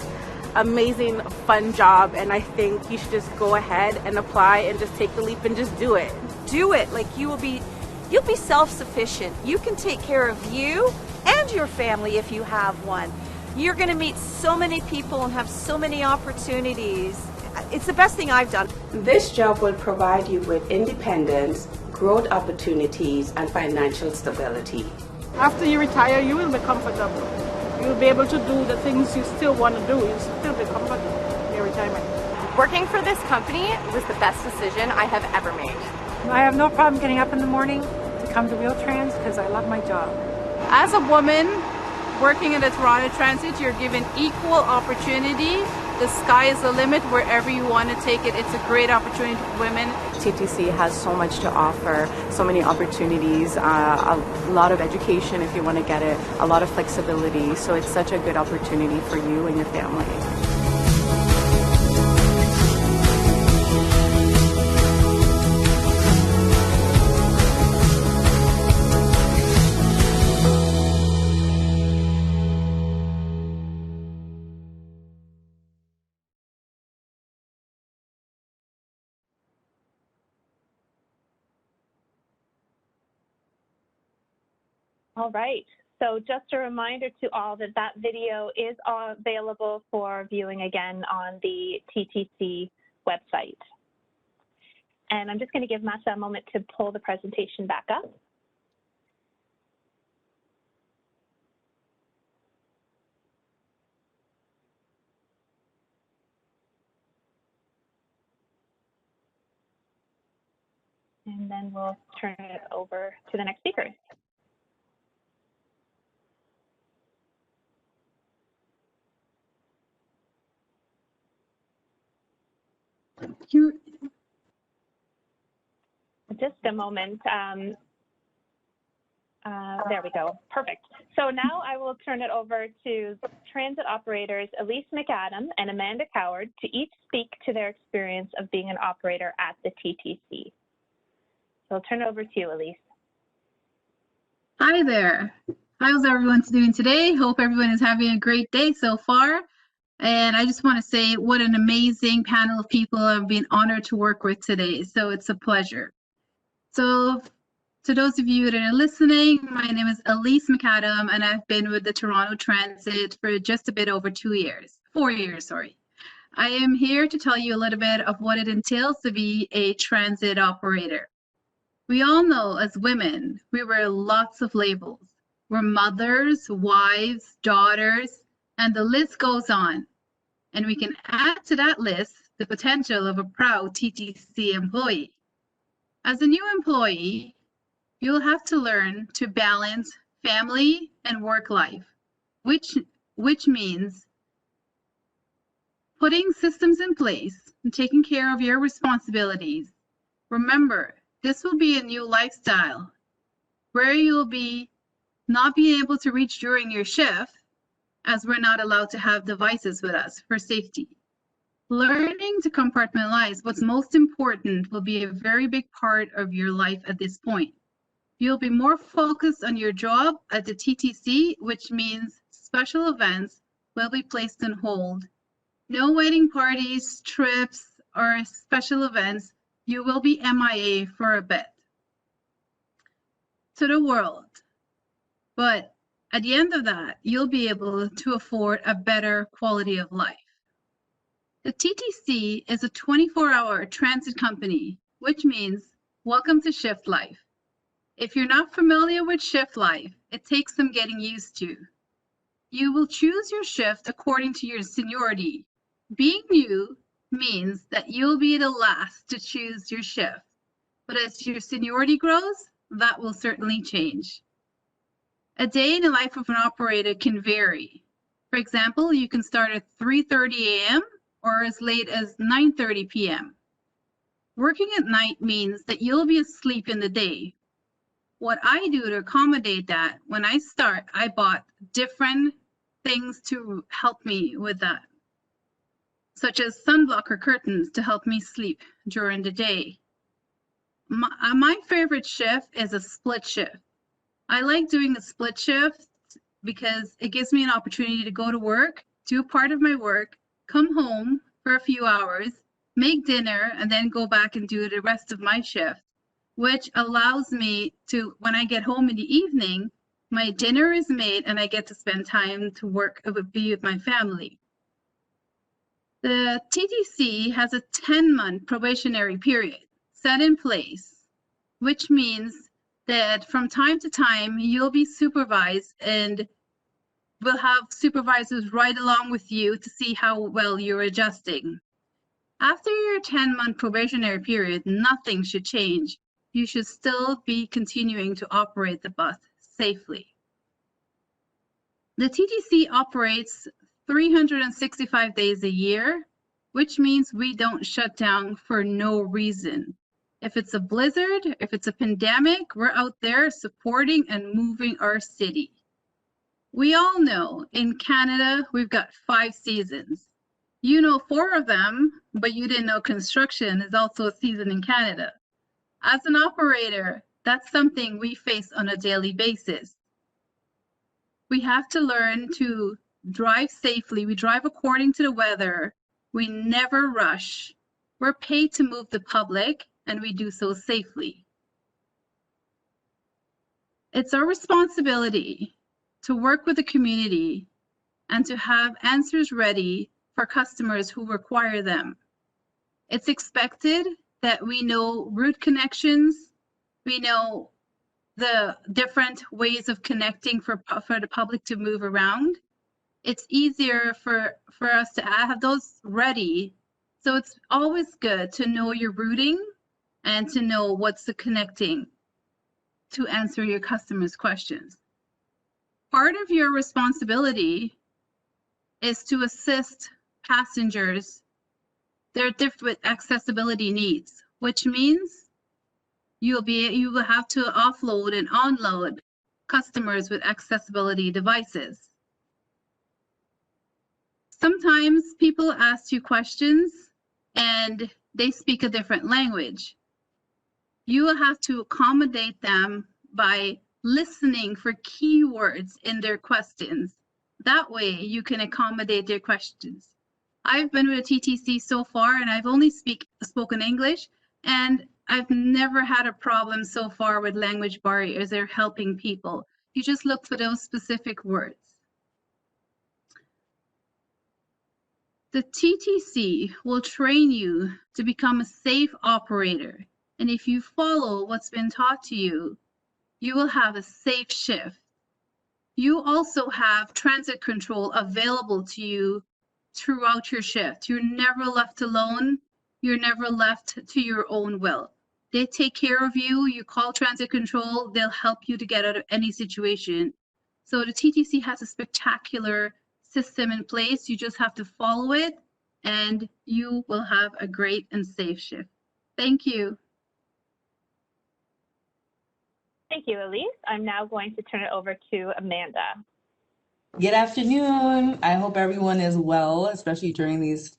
amazing, fun job, and I think you should just go ahead and apply and just take the leap and just do it. Do it. Like you'll be self-sufficient. You can take care of you and your family if you have one. You're going to meet so many people and have so many opportunities. It's the best thing I've done. This job will provide you with independence, growth opportunities, and financial stability. After you retire, you will be comfortable. You'll be able to do the things you still want to do. You'll still be comfortable in your retirement. Working for this company was the best decision I have ever made. I have no problem getting up in the morning to come to Wheel-Trans because I love my job. As a woman working in the Toronto Transit, you're given equal opportunity. The sky is the limit wherever you want to take it. It's a great opportunity for women. TTC has so much to offer, so many opportunities, a lot of education if you want to get it, a lot of flexibility. So it's such a good opportunity for you and your family. All right, so just a reminder to all that that video is available for viewing again on the TTC website. And I'm just going to give Masha a moment to pull the presentation back up. And then we'll turn it over to the next speaker. Just a moment. There we go. Perfect. So now I will turn it over to transit operators Elise McAdams and Amanda Coward to each speak to their experience of being an operator at the TTC. So I'll turn it over to you, Elise. Hi there. How's everyone doing today? Hope everyone is having a great day so far. And I just want to say what an amazing panel of people I've been honored to work with today. So it's a pleasure. So to those of you that are listening, my name is Elise McAdams, and I've been with the Toronto Transit for just a bit over 4 years, sorry. I am here to tell you a little bit of what it entails to be a transit operator. We all know as women, we wear lots of labels. We're mothers, wives, daughters, and the list goes on. And we can add to that list the potential of a proud TTC employee. As a new employee, you'll have to learn to balance family and work life, which means putting systems in place and taking care of your responsibilities. Remember, this will be a new lifestyle where you'll be not being able to reach during your shift, as we're not allowed to have devices with us for safety. Learning to compartmentalize what's most important will be a very big part of your life at this point. You'll be more focused on your job at the TTC, which means special events will be placed on hold. No wedding parties, trips, or special events. You will be MIA for a bit to the world. But at the end of that, you'll be able to afford a better quality of life. The TTC is a 24-hour transit company, which means welcome to shift life. If you're not familiar with shift life, it takes some getting used to. You will choose your shift according to your seniority. Being new means that you'll be the last to choose your shift. But as your seniority grows, that will certainly change. A day in the life of an operator can vary. For example, you can start at 3:30 a.m. or as late as 9:30 p.m. Working at night means that you'll be asleep in the day. What I do to accommodate that, when I start, I bought different things to help me with that, such as sunblocker curtains to help me sleep during the day. My favorite shift is a split shift. I like doing a split shift because it gives me an opportunity to go to work, do part of my work, come home for a few hours, make dinner, and then go back and do the rest of my shift, which allows me to, when I get home in the evening, my dinner is made and I get to spend time to work, be with my family. The TTC has a 10-month probationary period set in place, which means that from time to time, you'll be supervised and we'll have supervisors right along with you to see how well you're adjusting. After your 10-month probationary period, nothing should change. You should still be continuing to operate the bus safely. The TTC operates 365 days a year, which means we don't shut down for no reason. If it's a blizzard, if it's a pandemic, we're out there supporting and moving our city. We all know in Canada, we've got 5 seasons. You know 4 of them, but you didn't know construction is also a season in Canada. As an operator, that's something we face on a daily basis. We have to learn to drive safely. We drive according to the weather. We never rush. We're paid to move the public, and we do so safely. It's our responsibility to work with the community and to have answers ready for customers who require them. It's expected that we know route connections, we know the different ways of connecting for the public to move around. It's easier for us to have those ready. So it's always good to know your routing and to know what's the connecting to answer your customers' questions. Part of your responsibility is to assist passengers they're different with accessibility needs, which means you will have to offload and onload customers with accessibility devices. Sometimes people ask you questions and they speak a different language. You will have to accommodate them by listening for keywords in their questions. That way you can accommodate their questions. I've been with a TTC so far and I've only spoken English, and I've never had a problem so far with language barriers. They're helping people. You just look for those specific words. The TTC will train you to become a safe operator. And if you follow what's been taught to you, you will have a safe shift. You also have transit control available to you throughout your shift. You're never left alone. You're never left to your own will. They take care of you. You call transit control, they'll help you to get out of any situation. So the TTC has a spectacular system in place. You just have to follow it and you will have a great and safe shift. Thank you. Thank you, Elise. I'm now going to turn it over to Amanda. Good afternoon. I hope everyone is well, especially during these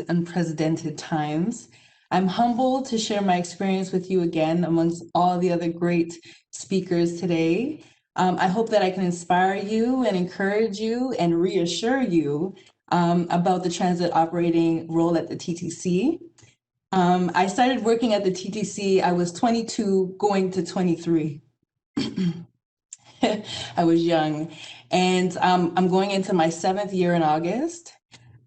unprecedented times. I'm humbled to share my experience with you again amongst all the other great speakers today. I hope that I can inspire you and encourage you and reassure you about the transit operating role at the TTC. I started working at the TTC, I was 22 going to 23. I was young, and I'm going into my 7th year in August.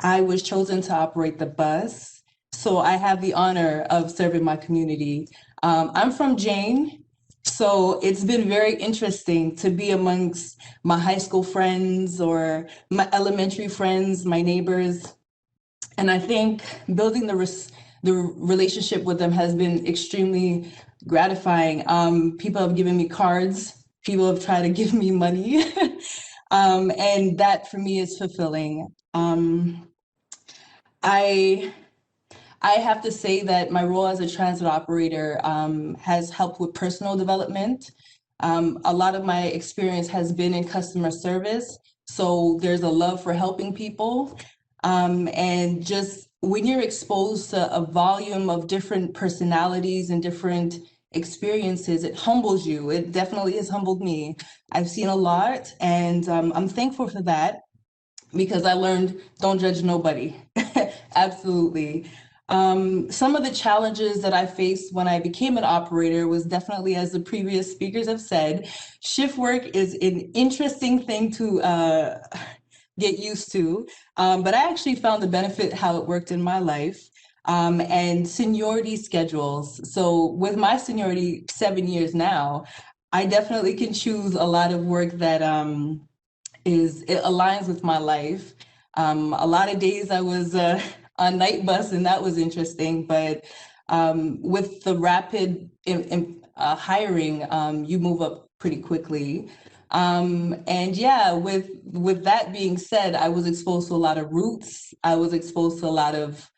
I was chosen to operate the bus, so I have the honor of serving my community. I'm from Jane, so it's been very interesting to be amongst my high school friends or my elementary friends, my neighbors, and I think building the relationship with them has been extremely gratifying. People have given me cards. People have tried to give me money. And that for me is fulfilling. I have to say that my role as a transit operator has helped with personal development. A lot of my experience has been in customer service. So there's a love for helping people. And just when you're exposed to a volume of different personalities and different experiences, it humbles you. It definitely has humbled me. I've seen a lot, and I'm thankful for that because I learned don't judge nobody. Absolutely. Some of the challenges that I faced when I became an operator was definitely, as the previous speakers have said, shift work is an interesting thing to get used to, but I actually found the benefit how it worked in my life. And seniority schedules. So with my seniority 7 years now, I definitely can choose a lot of work that it aligns with my life. A lot of days I was on night bus, and that was interesting. But with the rapid hiring, you move up pretty quickly. And yeah, with that being said, I was exposed to a lot of routes. I was exposed to a lot of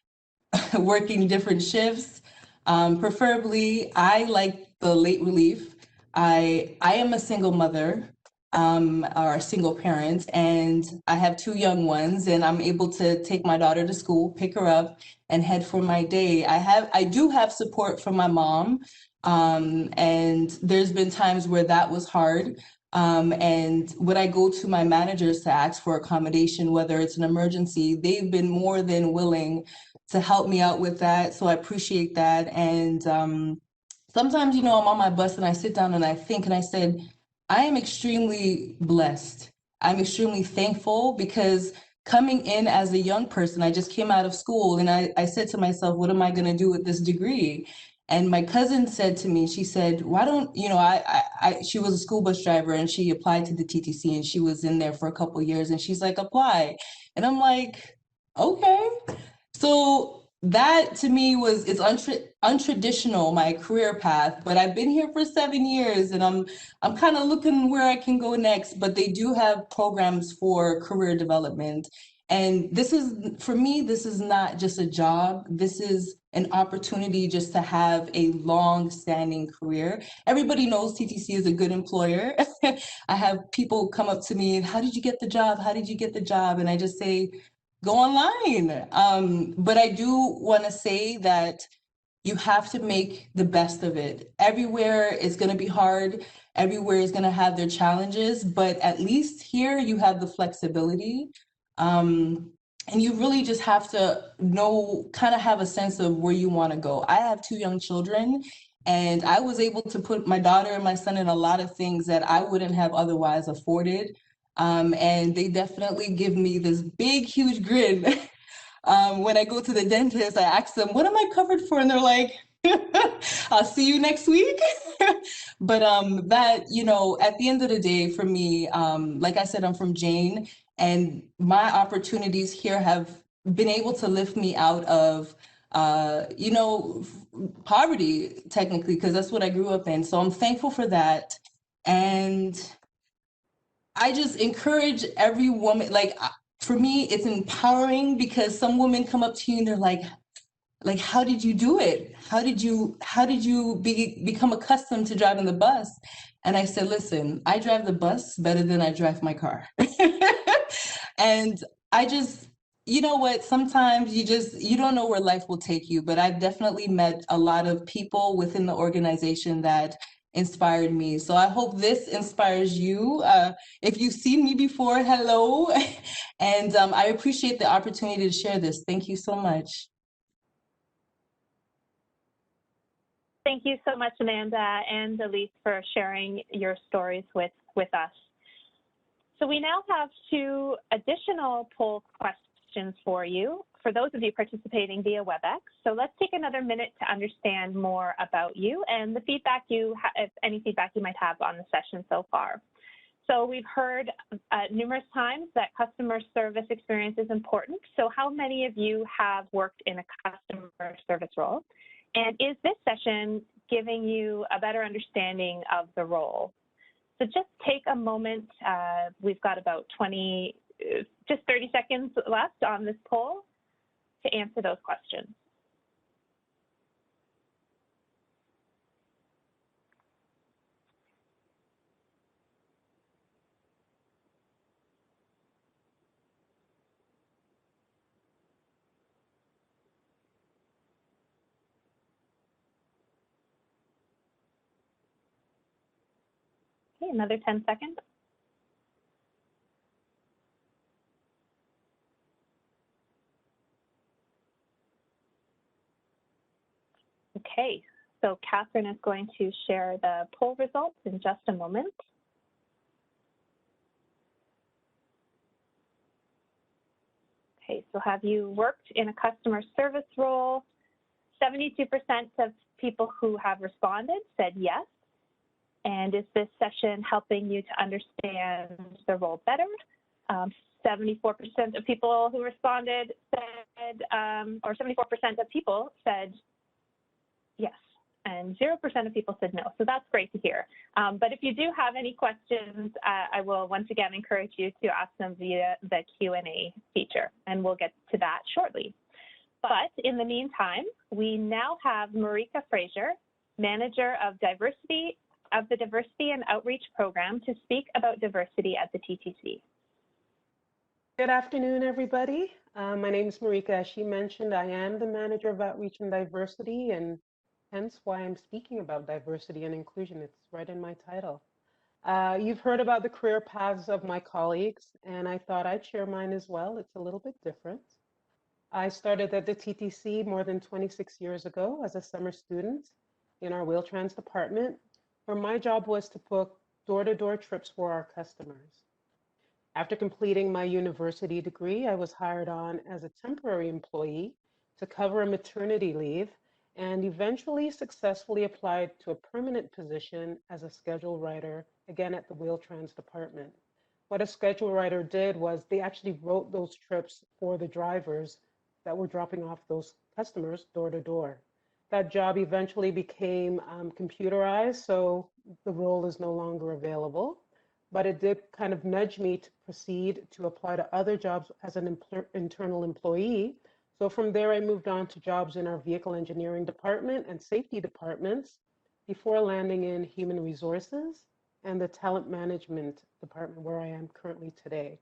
working different shifts. Preferably, I like the late relief. I am a single mother, or a single parent, and I have 2 young ones, and I'm able to take my daughter to school, pick her up, and head for my day. I do have support from my mom, and there's been times where that was hard. And when I go to my managers to ask for accommodation, whether it's an emergency, they've been more than willing to help me out with that. So I appreciate that. And sometimes, I'm on my bus and I sit down and I think, and I said, I am extremely blessed. I'm extremely thankful because coming in as a young person, I just came out of school and I said to myself, what am I going to do with this degree? And my cousin said to me, she said, why don't, she was a school bus driver and she applied to the TTC and she was in there for a couple of years and she's like, apply. And I'm like, okay. So that to me it's untraditional, my career path, but I've been here for 7 years and I'm kind of looking where I can go next, but they do have programs for career development. And this is, for me, this is not just a job. This is an opportunity just to have a long-standing career. Everybody knows TTC is a good employer. I have people come up to me, how did you get the job? How did you get the job? And I just say, go online. But I do want to say that you have to make the best of it. Everywhere is going to be hard. Everywhere is going to have their challenges, but at least here you have the flexibility. And you really just have to know, kind of have a sense of where you want to go. I have 2 young children, and I was able to put my daughter and my son in a lot of things that I wouldn't have otherwise afforded. And they definitely give me this big, huge grin. When I go to the dentist, I ask them, what am I covered for? And they're like, I'll see you next week. But that, you know, at the end of the day, for me, like I said, I'm from Jane, and my opportunities here have been able to lift me out of, you know, poverty, technically, because that's what I grew up in. So I'm thankful for that. And I just encourage every woman, like, for me, it's empowering because some women come up to you and they're like, how did you do it? How did you become accustomed to driving the bus? And I said, listen, I drive the bus better than I drive my car. And I just, you know what, sometimes you don't know where life will take you, but I've definitely met a lot of people within the organization that inspired me. So I hope this inspires you. If you've seen me before, hello. And I appreciate the opportunity to share this. Thank you so much. Thank you so much, Amanda and Elise, for sharing your stories with us. So we now have 2 additional poll questions for you, for those of you participating via WebEx. So let's take another minute to understand more about you and the feedback if any feedback you might have on the session so far. So we've heard numerous times that customer service experience is important. So how many of you have worked in a customer service role? And is this session giving you a better understanding of the role? So just take a moment. We've got about 30 seconds left on this poll to answer those questions. Okay, another 10 seconds. Okay, so Catherine is going to share the poll results in just a moment. Okay, so have you worked in a customer service role? 72% of people who have responded said yes. And is this session helping you to understand the role better? 74% of people who responded said, or 74% of people said yes, and 0% of people said no. So that's great to hear. But if you do have any questions, I will once again encourage you to ask them via the Q&A feature, and we'll get to that shortly. But in the meantime, we now have Marika Fraser, Manager of the Diversity and Outreach Program, to speak about diversity at the TTC. Good afternoon, everybody. My name is Marika. As she mentioned, I am the Manager of Outreach and Diversity, and hence why I'm speaking about diversity and inclusion. It's right in my title. You've heard about the career paths of my colleagues, and I thought I'd share mine as well. It's a little bit different. I started at the TTC more than 26 years ago as a summer student in our Wheel-Trans department, where my job was to book door-to-door trips for our customers. After completing my university degree, I was hired on as a temporary employee to cover a maternity leave, and eventually successfully applied to a permanent position as a schedule writer, again at the Wheel-Trans department. What a schedule writer did was they actually wrote those trips for the drivers that were dropping off those customers door to door. That job eventually became computerized, so the role is no longer available, but it did kind of nudge me to proceed to apply to other jobs as an internal employee. So from there, I moved on to jobs in our vehicle engineering department and safety departments before landing in human resources and the talent management department where I am currently today.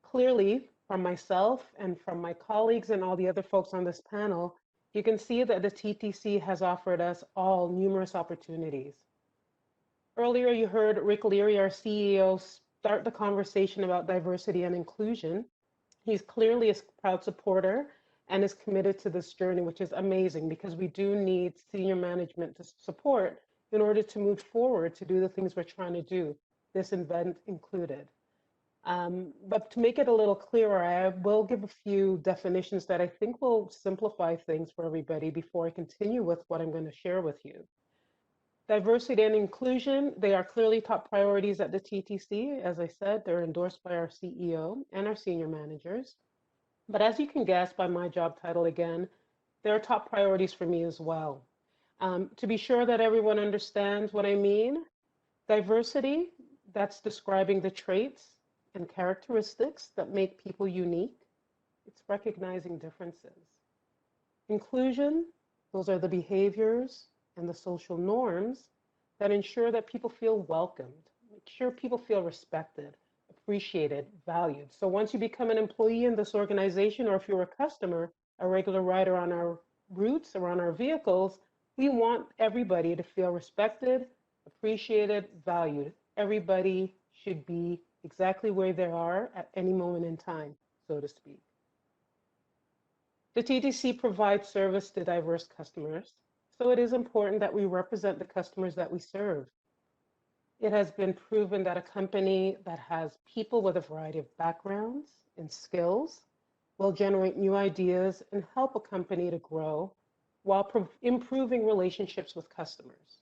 Clearly, from myself and from my colleagues and all the other folks on this panel, you can see that the TTC has offered us all numerous opportunities. Earlier, you heard Rick Leary, our CEO, start the conversation about diversity and inclusion. He's clearly a proud supporter and is committed to this journey, which is amazing because we do need senior management to support in order to move forward to do the things we're trying to do, this event included. But to make it a little clearer, I will give a few definitions that I think will simplify things for everybody before I continue with what I'm going to share with you. Diversity and inclusion, they are clearly top priorities at the TTC. As I said, they're endorsed by our CEO and our senior managers. But as you can guess by my job title again, they're top priorities for me as well. To be sure that everyone understands what I mean, diversity, that's describing the traits and characteristics that make people unique. It's recognizing differences. Inclusion, those are the behaviors and the social norms that ensure that people feel welcomed, make sure people feel respected, appreciated, valued. So once you become an employee in this organization, or if you're a customer, a regular rider on our routes or on our vehicles, we want everybody to feel respected, appreciated, valued. Everybody should be exactly where they are at any moment in time, so to speak. The TTC provides service to diverse customers, so it is important that we represent the customers that we serve. It has been proven that a company that has people with a variety of backgrounds and skills will generate new ideas and help a company to grow while improving relationships with customers.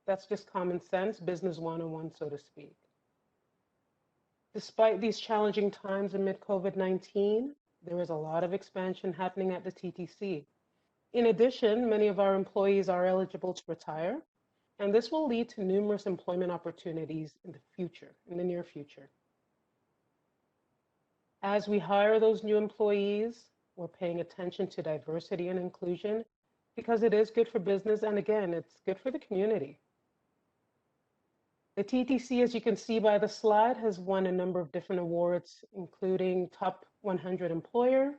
That's just common sense, business 101, so to speak. Despite these challenging times amid COVID-19, there is a lot of expansion happening at the TTC. In addition, many of our employees are eligible to retire, and this will lead to numerous employment opportunities in the future, in the near future. As we hire those new employees, we're paying attention to diversity and inclusion because it is good for business, and again, it's good for the community. The TTC, as you can see by the slide, has won a number of different awards, including Top 100 Employer,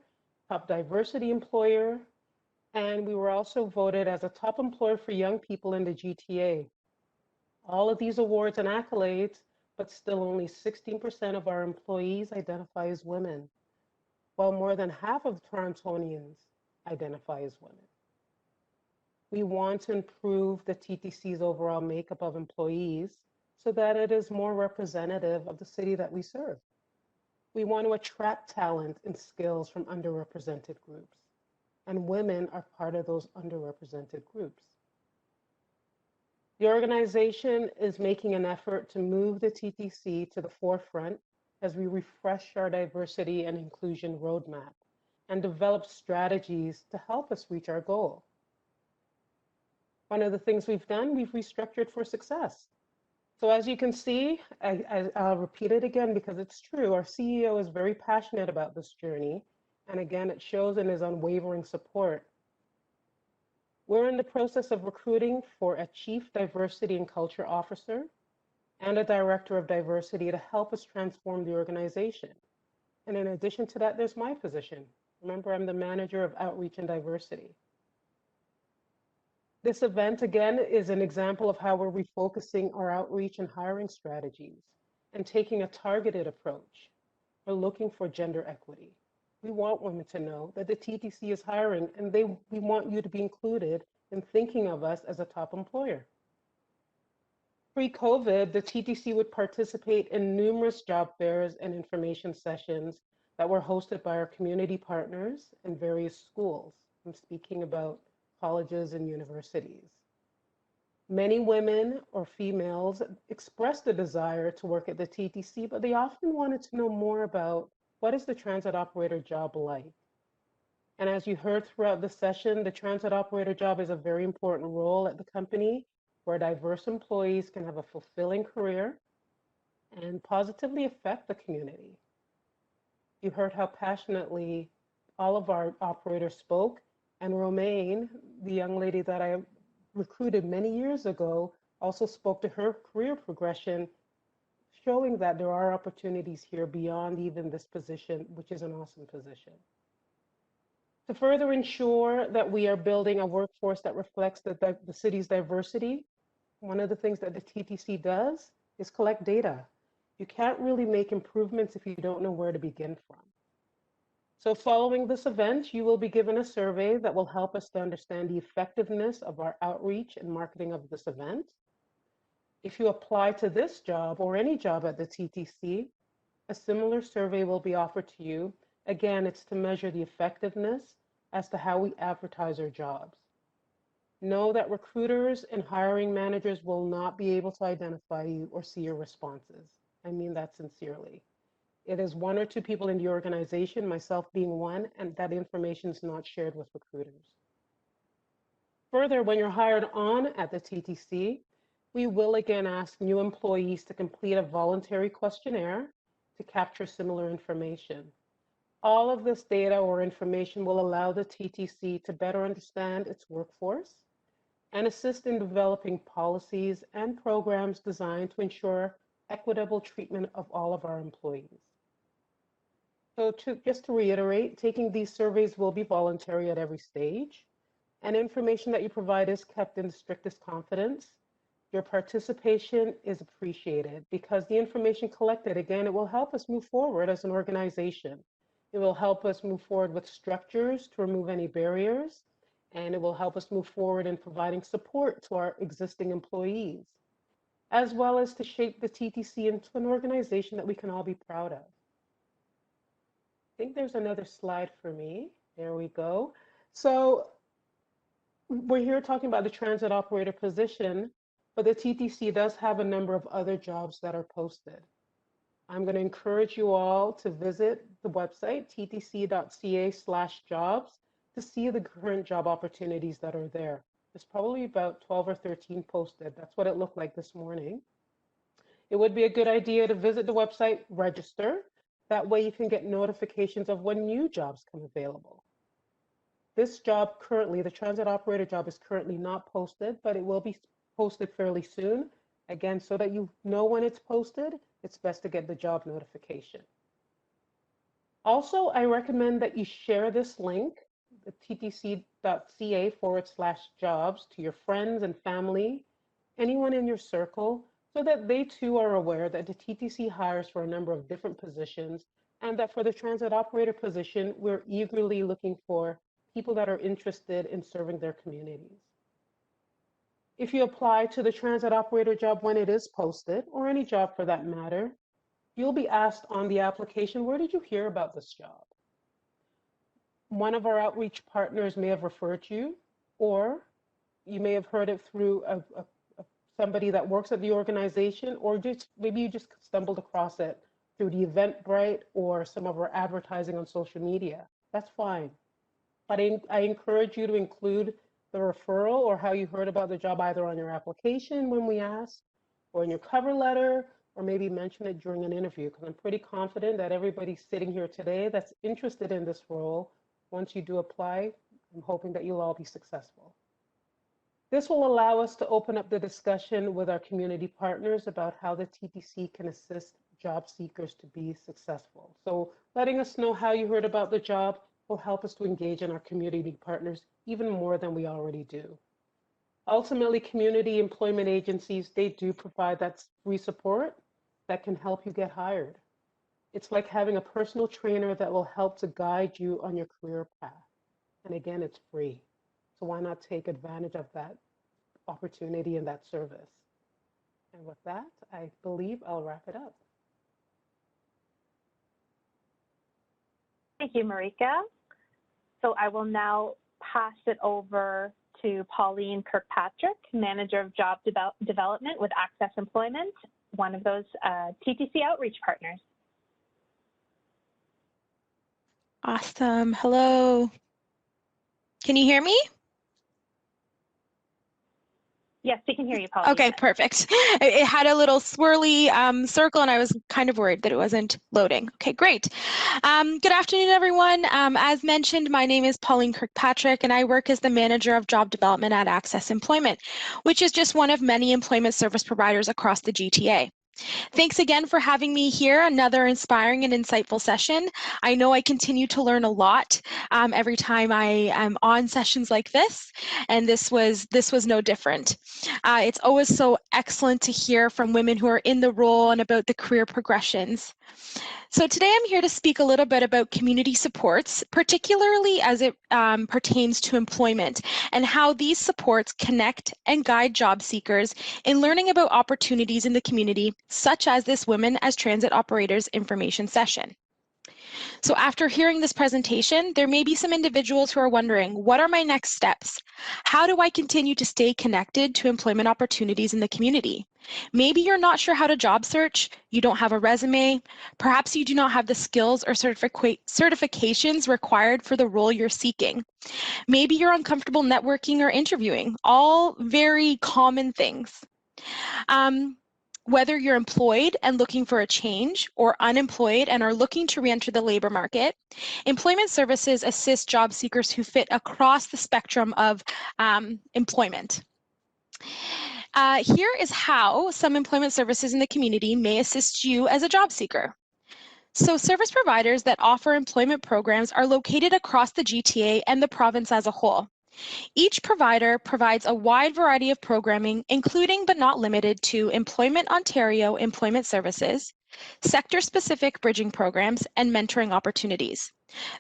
Top Diversity Employer, and we were also voted as a top employer for young people in the GTA. All of these awards and accolades, but still only 16% of our employees identify as women, while more than half of Torontonians identify as women. We want to improve the TTC's overall makeup of employees so that it is more representative of the city that we serve. We want to attract talent and skills from underrepresented groups, and women are part of those underrepresented groups. The organization is making an effort to move the TTC to the forefront as we refresh our diversity and inclusion roadmap and develop strategies to help us reach our goal. One of the things we've done, we've restructured for success. So as you can see, I'll repeat it again because it's true, our CEO is very passionate about this journey. And again, it shows in his unwavering support. We're in the process of recruiting for a Chief Diversity and Culture Officer and a Director of Diversity to help us transform the organization. And in addition to that, there's my position. Remember, I'm the Manager of Outreach and Diversity. This event, again, is an example of how we're refocusing our outreach and hiring strategies and taking a targeted approach. We're looking for gender equity. We want women to know that the TTC is hiring, and we want you to be included in thinking of us as a top employer. Pre-COVID, the TTC would participate in numerous job fairs and information sessions that were hosted by our community partners and various schools. I'm speaking about colleges and universities. Many women or females expressed a desire to work at the TTC, but they often wanted to know more about what is the transit operator job like. And as you heard throughout the session, the transit operator job is a very important role at the company where diverse employees can have a fulfilling career and positively affect the community. You heard how passionately all of our operators spoke, and Romaine, the young lady that I recruited many years ago, also spoke to her career progression, showing that there are opportunities here beyond even this position, which is an awesome position. To further ensure that we are building a workforce that reflects the city's diversity, one of the things that the TTC does is collect data. You can't really make improvements if you don't know where to begin from. So following this event, you will be given a survey that will help us to understand the effectiveness of our outreach and marketing of this event. If you apply to this job or any job at the TTC, a similar survey will be offered to you. Again, it's to measure the effectiveness as to how we advertise our jobs. Know that recruiters and hiring managers will not be able to identify you or see your responses. I mean that sincerely. It is one or two people in the organization, myself being one, and that information is not shared with recruiters. Further, when you're hired on at the TTC, we will again ask new employees to complete a voluntary questionnaire to capture similar information. All of this data or information will allow the TTC to better understand its workforce and assist in developing policies and programs designed to ensure equitable treatment of all of our employees. So just to reiterate, taking these surveys will be voluntary at every stage, and information that you provide is kept in the strictest confidence. Your participation is appreciated because the information collected, again, it will help us move forward as an organization. It will help us move forward with structures to remove any barriers, and it will help us move forward in providing support to our existing employees, as well as to shape the TTC into an organization that we can all be proud of. I think there's another slide for me. There we go. So we're here talking about the transit operator position, but the TTC does have a number of other jobs that are posted. I'm going to encourage you all to visit the website, ttc.ca/jobs, to see the current job opportunities that are there. There's probably about 12 or 13 posted. That's what it looked like this morning. It would be a good idea to visit the website, register. That way you can get notifications of when new jobs come available. This job currently, the transit operator job, is currently not posted, but it will be posted fairly soon. Again, so that you know when it's posted, it's best to get the job notification. Also, I recommend that you share this link, the ttc.ca/jobs, to your friends and family, anyone in your circle, so that they too are aware that the TTC hires for a number of different positions, and that for the transit operator position, we're eagerly looking for people that are interested in serving their communities. If you apply to the transit operator job when it is posted, or any job for that matter, you'll be asked on the application, where did you hear about this job? One of our outreach partners may have referred you, or you may have heard it through somebody that works at the organization, or just maybe you just stumbled across it through the Eventbrite or some of our advertising on social media. That's fine. But I encourage you to include the referral or how you heard about the job either on your application when we ask, or in your cover letter, or maybe mention it during an interview, because I'm pretty confident that everybody sitting here today that's interested in this role, once you do apply, I'm hoping that you'll all be successful. This will allow us to open up the discussion with our community partners about how the TTC can assist job seekers to be successful. So letting us know how you heard about the job will help us to engage in our community partners even more than we already do. Ultimately, community employment agencies, they do provide that free support that can help you get hired. It's like having a personal trainer that will help to guide you on your career path. And again, it's free. So why not take advantage of that opportunity and that service? And with that, I believe I'll wrap it up. Thank you, Marika. So I will now pass it over to Pauline Kirkpatrick, Manager of Job Development with Access Employment, one of those TTC outreach partners. Awesome. Hello. Can you hear me? Yes, we can hear you, Pauline. Okay, perfect. It had a little swirly circle, and I was kind of worried that it wasn't loading. Okay, great. Good afternoon, everyone. As mentioned, my name is Pauline Kirkpatrick, and I work as the Manager of Job Development at Access Employment, which is just one of many employment service providers across the GTA. Thanks again for having me here, another inspiring and insightful session. I know I continue to learn a lot every time I am on sessions like this, and this was no different. It's always so excellent to hear from women who are in the role and about the career progressions. So today I'm here to speak a little bit about community supports, particularly as it pertains to employment and how these supports connect and guide job seekers in learning about opportunities in the community, such as this Women as Transit Operators information session. So after hearing this presentation, there may be some individuals who are wondering, what are my next steps? How do I continue to stay connected to employment opportunities in the community? Maybe you're not sure how to job search, you don't have a resume, perhaps you do not have the skills or certifications required for the role you're seeking. Maybe you're uncomfortable networking or interviewing, all very common things. Whether you're employed and looking for a change or unemployed and are looking to re-enter the labor market, employment services assist job seekers who fit across the spectrum of employment. Here is how some employment services in the community may assist you as a job seeker. So service providers that offer employment programs are located across the GTA and the province as a whole. Each provider provides a wide variety of programming, including but not limited to Employment Ontario Employment Services, sector-specific bridging programs, and mentoring opportunities.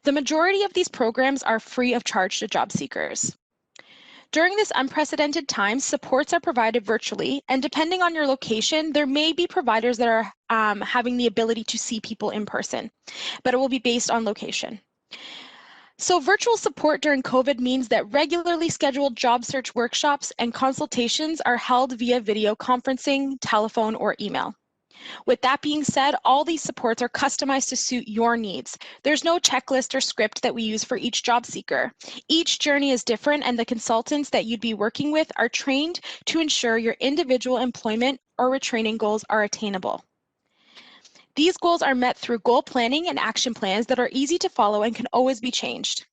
The majority of these programs are free of charge to job seekers. During this unprecedented time, supports are provided virtually, and depending on your location, there may be providers that are having the ability to see people in person, but it will be based on location. So virtual support during COVID means that regularly scheduled job search workshops and consultations are held via video conferencing, telephone, or email. With that being said, all these supports are customized to suit your needs. There's no checklist or script that we use for each job seeker. Each journey is different, and the consultants that you'd be working with are trained to ensure your individual employment or retraining goals are attainable. These goals are met through goal planning and action plans that are easy to follow and can always be changed.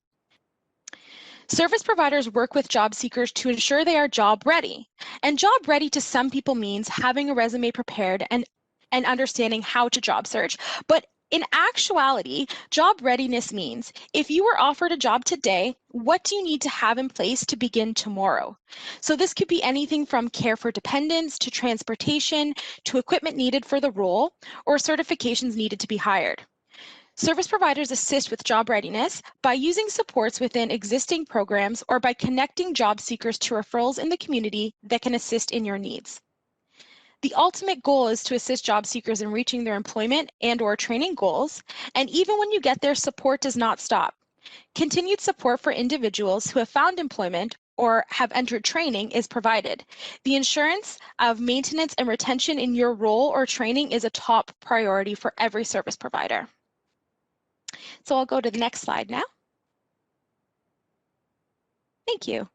Service providers work with job seekers to ensure they are job ready. And job ready to some people means having a resume prepared and understanding how to job search. But in actuality, job readiness means if you were offered a job today, what do you need to have in place to begin tomorrow? So this could be anything from care for dependents to transportation to equipment needed for the role or certifications needed to be hired. Service providers assist with job readiness by using supports within existing programs or by connecting job seekers to referrals in the community that can assist in your needs. The ultimate goal is to assist job seekers in reaching their employment and/or training goals, and even when you get there, support does not stop. Continued support for individuals who have found employment or have entered training is provided. The insurance of maintenance and retention in your role or training is a top priority for every service provider. So I'll go to the next slide now. Thank you.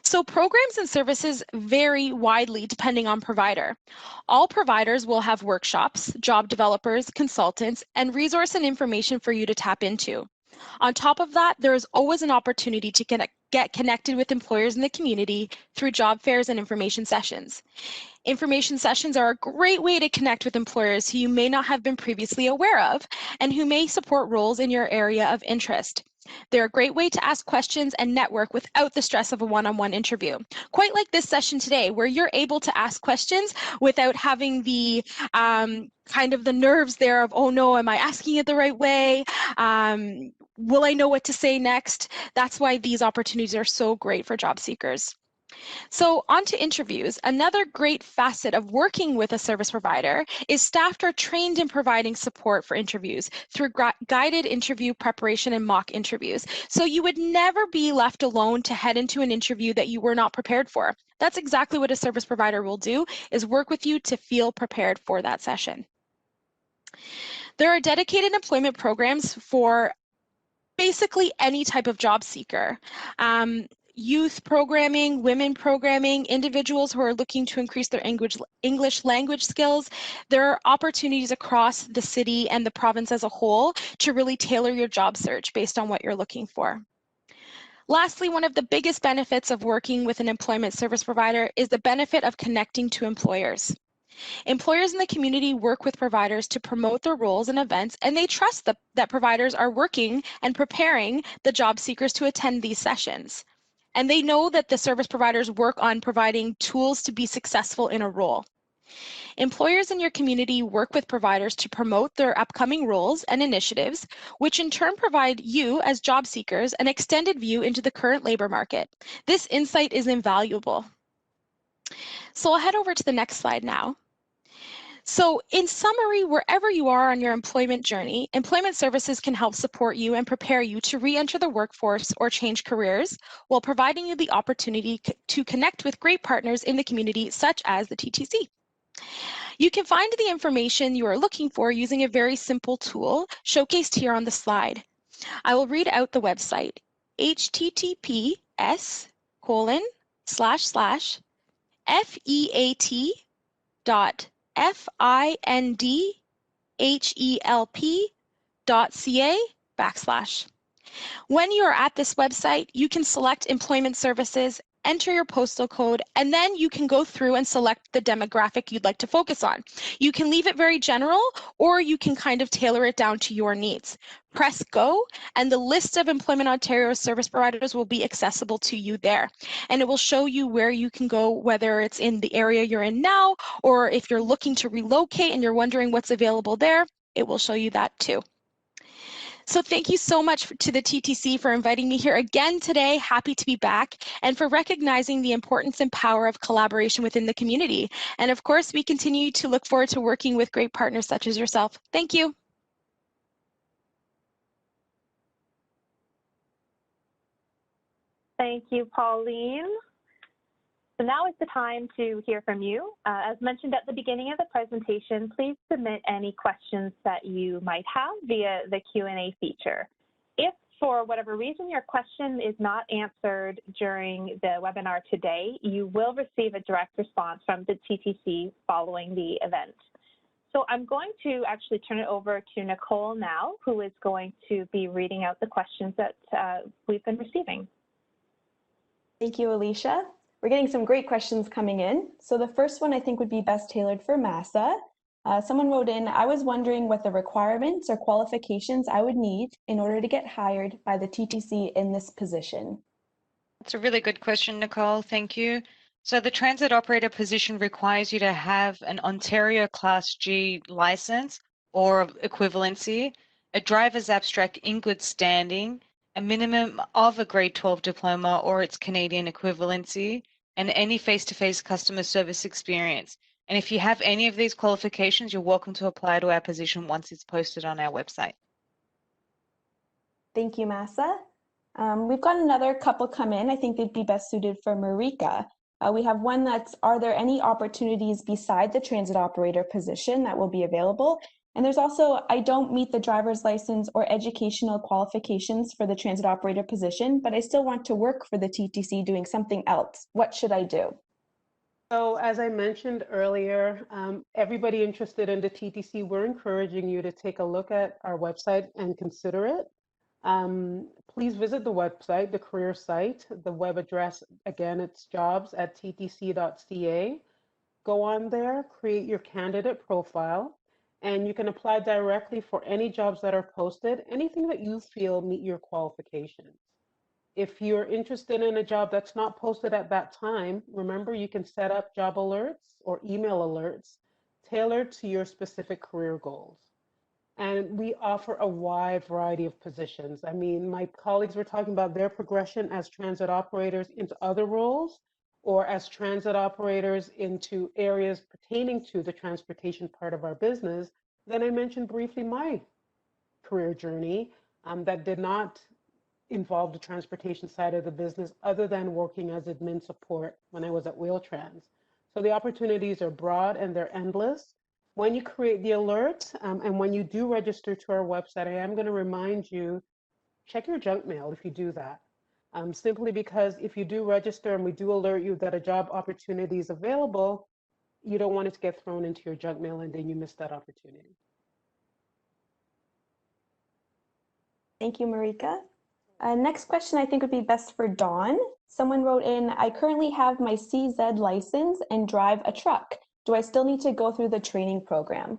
So programs and services vary widely depending on provider. All providers will have workshops, job developers, consultants, and resource and information for you to tap into. On top of that, there is always an opportunity to get connected with employers in the community through job fairs and information sessions. Information sessions are a great way to connect with employers who you may not have been previously aware of and who may support roles in your area of interest. They're a great way to ask questions and network without the stress of a one-on-one interview. Quite like this session today, where you're able to ask questions without having the kind of the nerves there of, oh no, am I asking it the right way? Will I know what to say next? That's why these opportunities are so great for job seekers. So on to interviews. Another great facet of working with a service provider is staff are trained in providing support for interviews through guided interview preparation and mock interviews. So you would never be left alone to head into an interview that you were not prepared for. That's exactly what a service provider will do, is work with you to feel prepared for that session. There are dedicated employment programs for basically any type of job seeker. Youth programming, women programming, individuals who are looking to increase their English language skills. There are opportunities across the city and the province as a whole to really tailor your job search based on what you're looking for. Lastly, one of the biggest benefits of working with an employment service provider is the benefit of connecting to employers. Employers in the community work with providers to promote their roles and events, and they trust that providers are working and preparing the job seekers to attend these sessions. And they know that the service providers work on providing tools to be successful in a role. Employers in your community work with providers to promote their upcoming roles and initiatives, which in turn provide you as job seekers an extended view into the current labor market. This insight is invaluable. So I'll head over to the next slide now. So in summary, wherever you are on your employment journey, employment services can help support you and prepare you to re-enter the workforce or change careers while providing you the opportunity to connect with great partners in the community, such as the TTC. You can find the information you are looking for using a very simple tool showcased here on the slide. I will read out the website, https://feat.findhelp.ca/. When you are at this website, you can select employment services, enter your postal code, and then you can go through and select the demographic you'd like to focus on. You can leave it very general, or you can kind of tailor it down to your needs. Press go, and the list of Employment Ontario service providers will be accessible to you there. And it will show you where you can go, whether it's in the area you're in now, or if you're looking to relocate and you're wondering what's available there, it will show you that too. So thank you so much to the TTC for inviting me here again today. Happy to be back, and for recognizing the importance and power of collaboration within the community. And of course, we continue to look forward to working with great partners such as yourself. Thank you. Thank you, Pauline. So now is the time to hear from you. As mentioned at the beginning of the presentation, please submit any questions that you might have via the Q&A feature. If for whatever reason your question is not answered during the webinar today, you will receive a direct response from the TTC following the event. So I'm going to actually turn it over to Nicole now, who is going to be reading out the questions that we've been receiving. Thank you, Alicia. We're getting some great questions coming in. So the first one I think would be best tailored for Massa. Someone wrote in, I was wondering what the requirements or qualifications I would need in order to get hired by the TTC in this position. That's a really good question, Nicole. Thank you. So the transit operator position requires you to have an Ontario Class G license or equivalency, a driver's abstract in good standing, a minimum of a grade 12 diploma or its Canadian equivalency, and any face-to-face customer service experience. And if you have any of these qualifications, you're welcome to apply to our position once it's posted on our website. Thank you, Massa. We've got another couple come in. I think they'd be best suited for Marika. We have one that's, are there any opportunities beside the transit operator position that will be available? And there's also, I don't meet the driver's license or educational qualifications for the transit operator position, but I still want to work for the TTC doing something else. What should I do? So as I mentioned earlier, everybody interested in the TTC, we're encouraging you to take a look at our website and consider it. Please visit the website, the career site. The web address, again, it's jobs@ttc.ca. Go on there, create your candidate profile, and you can apply directly for any jobs that are posted, anything that you feel meet your qualifications. If you're interested in a job that's not posted at that time, remember you can set up job alerts or email alerts tailored to your specific career goals. And we offer a wide variety of positions. I mean, my colleagues were talking about their progression as transit operators into other roles, or as transit operators into areas pertaining to the transportation part of our business. Then I mentioned briefly my career journey that did not involve the transportation side of the business other than working as admin support when I was at Wheel-Trans. So the opportunities are broad and they're endless. When you create the alert and when you do register to our website, I am going to remind you, check your junk mail if you do that. Simply because if you do register and we do alert you that a job opportunity is available, you don't want it to get thrown into your junk mail and then you miss that opportunity. Thank you, Marika. Next question I think would be best for Dawn. Someone wrote in, I currently have my CZ license and drive a truck. Do I still need to go through the training program?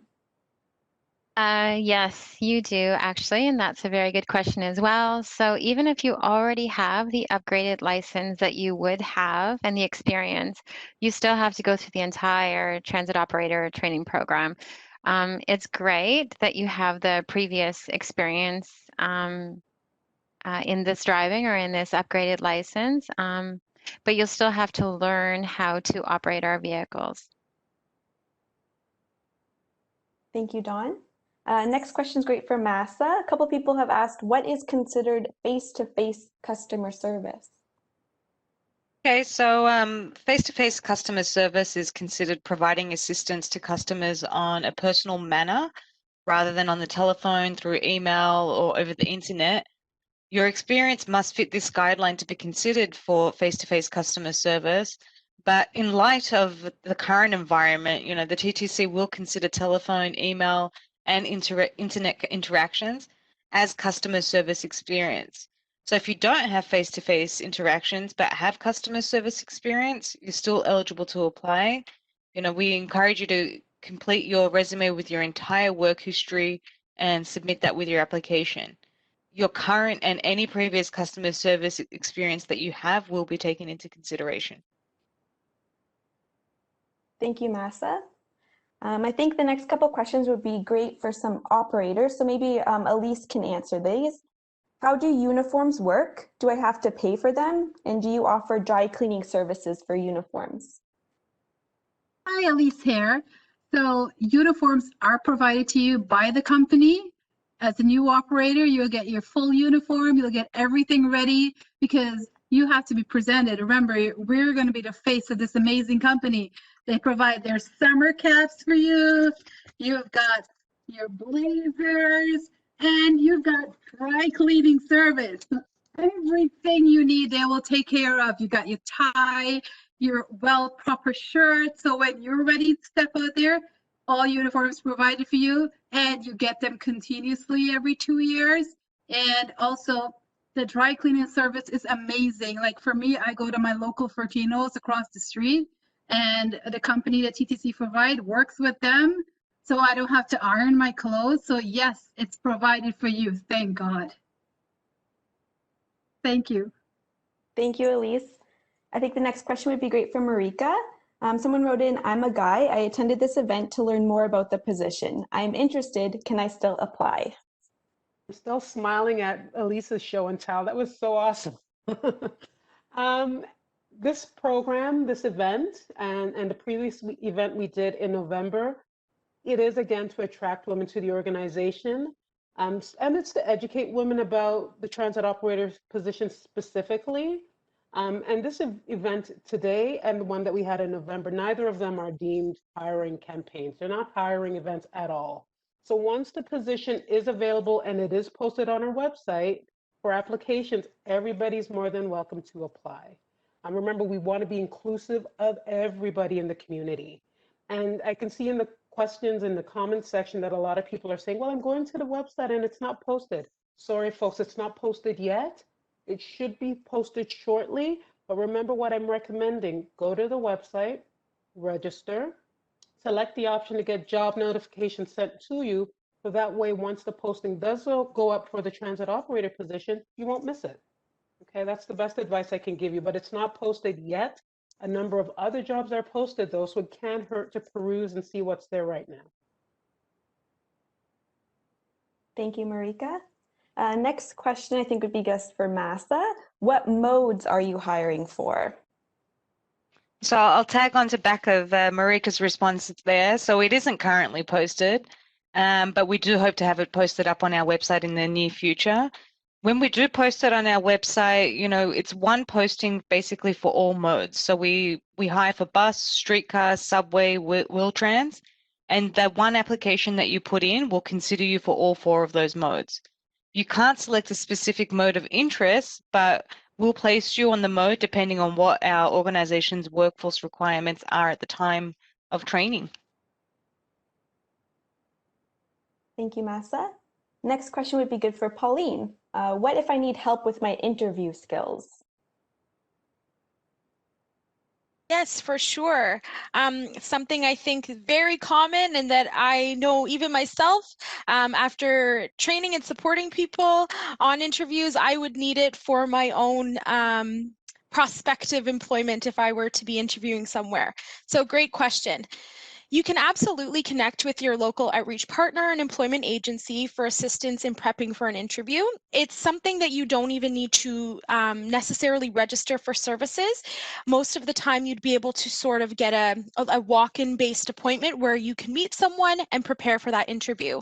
Yes, you do actually, and that's a very good question as well. So even if you already have the upgraded license that you would have and the experience, you still have to go through the entire transit operator training program. It's great that you have the previous experience in this driving or in this upgraded license, but you'll still have to learn how to operate our vehicles. Thank you, Dawn. Next question is great for Massa. A couple people have asked, what is considered face-to-face customer service? Okay, so face-to-face customer service is considered providing assistance to customers on a personal manner rather than on the telephone, through email, or over the internet. Your experience must fit this guideline to be considered for face-to-face customer service. But in light of the current environment, you know, the TTC will consider telephone, email, and internet interactions as customer service experience. So if you don't have face-to-face interactions but have customer service experience, you're still eligible to apply. You know, we encourage you to complete your resume with your entire work history and submit that with your application. Your current and any previous customer service experience that you have will be taken into consideration. Thank you, Massa. I think the next couple questions would be great for some operators. So maybe Elise can answer these. How do uniforms work? Do I have to pay for them? And do you offer dry cleaning services for uniforms? Hi, Elise here. So uniforms are provided to you by the company. As a new operator, you'll get your full uniform. You'll get everything ready because you have to be presented. Remember, we're going to be the face of this amazing company. They provide their summer caps for you. You've got your blazers and you've got dry cleaning service. Everything you need, they will take care of. You got your tie, your proper shirt. So when you're ready to step out there, all uniforms provided for you, and you get them continuously every 2 years. And also the dry cleaning service is amazing. Like for me, I go to my local Fortinos across the street, and the company that TTC provide works with them. So I don't have to iron my clothes. So yes, it's provided for you. Thank God. Thank you. Thank you, Elise. I think the next question would be great for Marika. Someone wrote in, I'm a guy. I attended this event to learn more about the position. I'm interested. Can I still apply? I'm still smiling at Elise's show and tell. That was so awesome. This program, this event, and the previous event we did in November, it is again to attract women to the organization. And it's to educate women about the transit operator position specifically. And this event today and the one that we had in November, neither of them are deemed hiring campaigns. They're not hiring events at all. So once the position is available and it is posted on our website for applications, everybody's more than welcome to apply. Remember, we want to be inclusive of everybody in the community. And I can see in the questions in the comments section that a lot of people are saying, well, I'm going to the website and it's not posted. Sorry, folks, it's not posted yet. It should be posted shortly, but remember what I'm recommending. Go to the website, register, select the option to get job notifications sent to you, so that way once the posting does go up for the transit operator position, you won't miss it. Okay, that's the best advice I can give you, but it's not posted yet. A number of other jobs are posted though, so it can't hurt to peruse and see what's there right now. Thank you, Marika. Next question I think would be just for Massa. What modes are you hiring for? So I'll tag on to back of Marika's response there. So it isn't currently posted, but we do hope to have it posted up on our website in the near future. When we do post it on our website, you know, it's one posting basically for all modes. So we hire for bus, streetcar, subway, Wheel-Trans, and that one application that you put in will consider you for all 4 of those modes. You can't select a specific mode of interest, but we'll place you on the mode depending on what our organization's workforce requirements are at the time of training. Thank you, Massa. Next question would be good for Pauline. What if I need help with my interview skills? Yes, for sure. Something I think very common and that I know even myself, after training and supporting people on interviews, I would need it for my own prospective employment if I were to be interviewing somewhere. So great question. You can absolutely connect with your local outreach partner and employment agency for assistance in prepping for an interview. It's something that you don't even need to necessarily register for services. Most of the time, you'd be able to sort of get a walk-in based appointment where you can meet someone and prepare for that interview.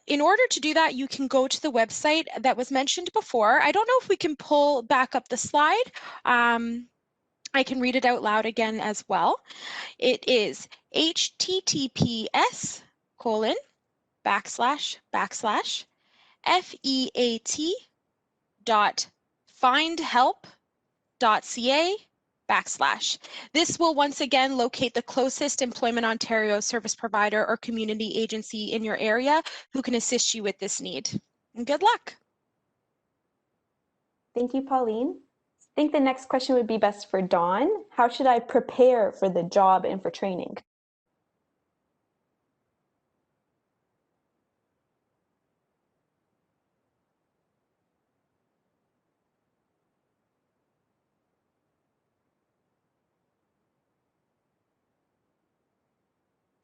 In order to do that, you can go to the website that was mentioned before. I don't know if we can pull back up the slide. I can read it out loud again as well. It is https://feat.findhelp.ca/. This will once again locate the closest Employment Ontario service provider or community agency in your area who can assist you with this need. And good luck. Thank you, Pauline. I think the next question would be best for Dawn. How should I prepare for the job and for training?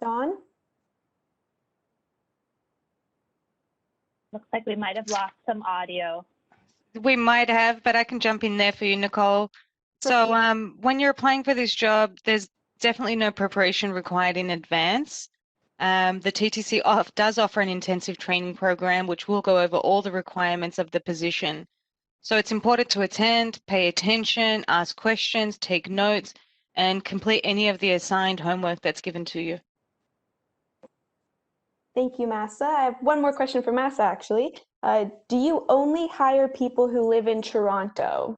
Dawn? Looks like we might have lost some audio. We might have, but I can jump in there for you, Nicole. So when you're applying for this job, there's definitely no preparation required in advance. The TTC does offer an intensive training program, which will go over all the requirements of the position. So it's important to attend, pay attention, ask questions, take notes, and complete any of the assigned homework that's given to you. Thank you, Massa. I have one more question for Massa, actually. Do you only hire people who live in Toronto?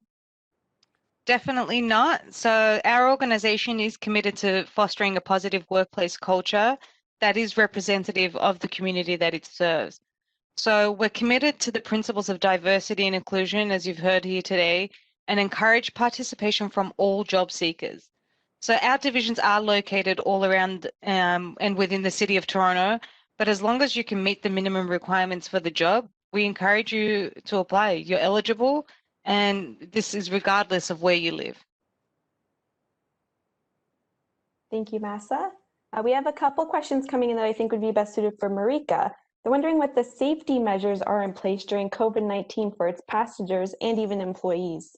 Definitely not. So our organization is committed to fostering a positive workplace culture that is representative of the community that it serves. So we're committed to the principles of diversity and inclusion, as you've heard here today, and encourage participation from all job seekers. So our divisions are located all around and within the city of Toronto, but as long as you can meet the minimum requirements for the job, we encourage you to apply. You're eligible, and this is regardless of where you live. Thank you, Massa. We have a couple questions coming in that I think would be best suited for Marika. They're wondering what the safety measures are in place during COVID-19 for its passengers and even employees.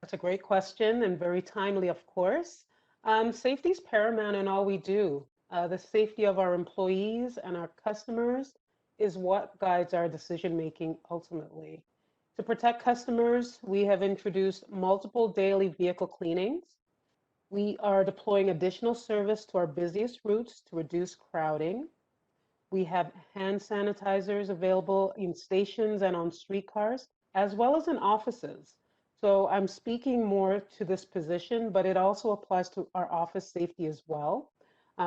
That's a great question and very timely, of course. Safety is paramount in all we do. The safety of our employees and our customers is what guides our decision-making ultimately. To protect customers, we have introduced multiple daily vehicle cleanings. We are deploying additional service to our busiest routes to reduce crowding. We have hand sanitizers available in stations and on streetcars, as well as in offices. So I'm speaking more to this position, but it also applies to our office safety as well.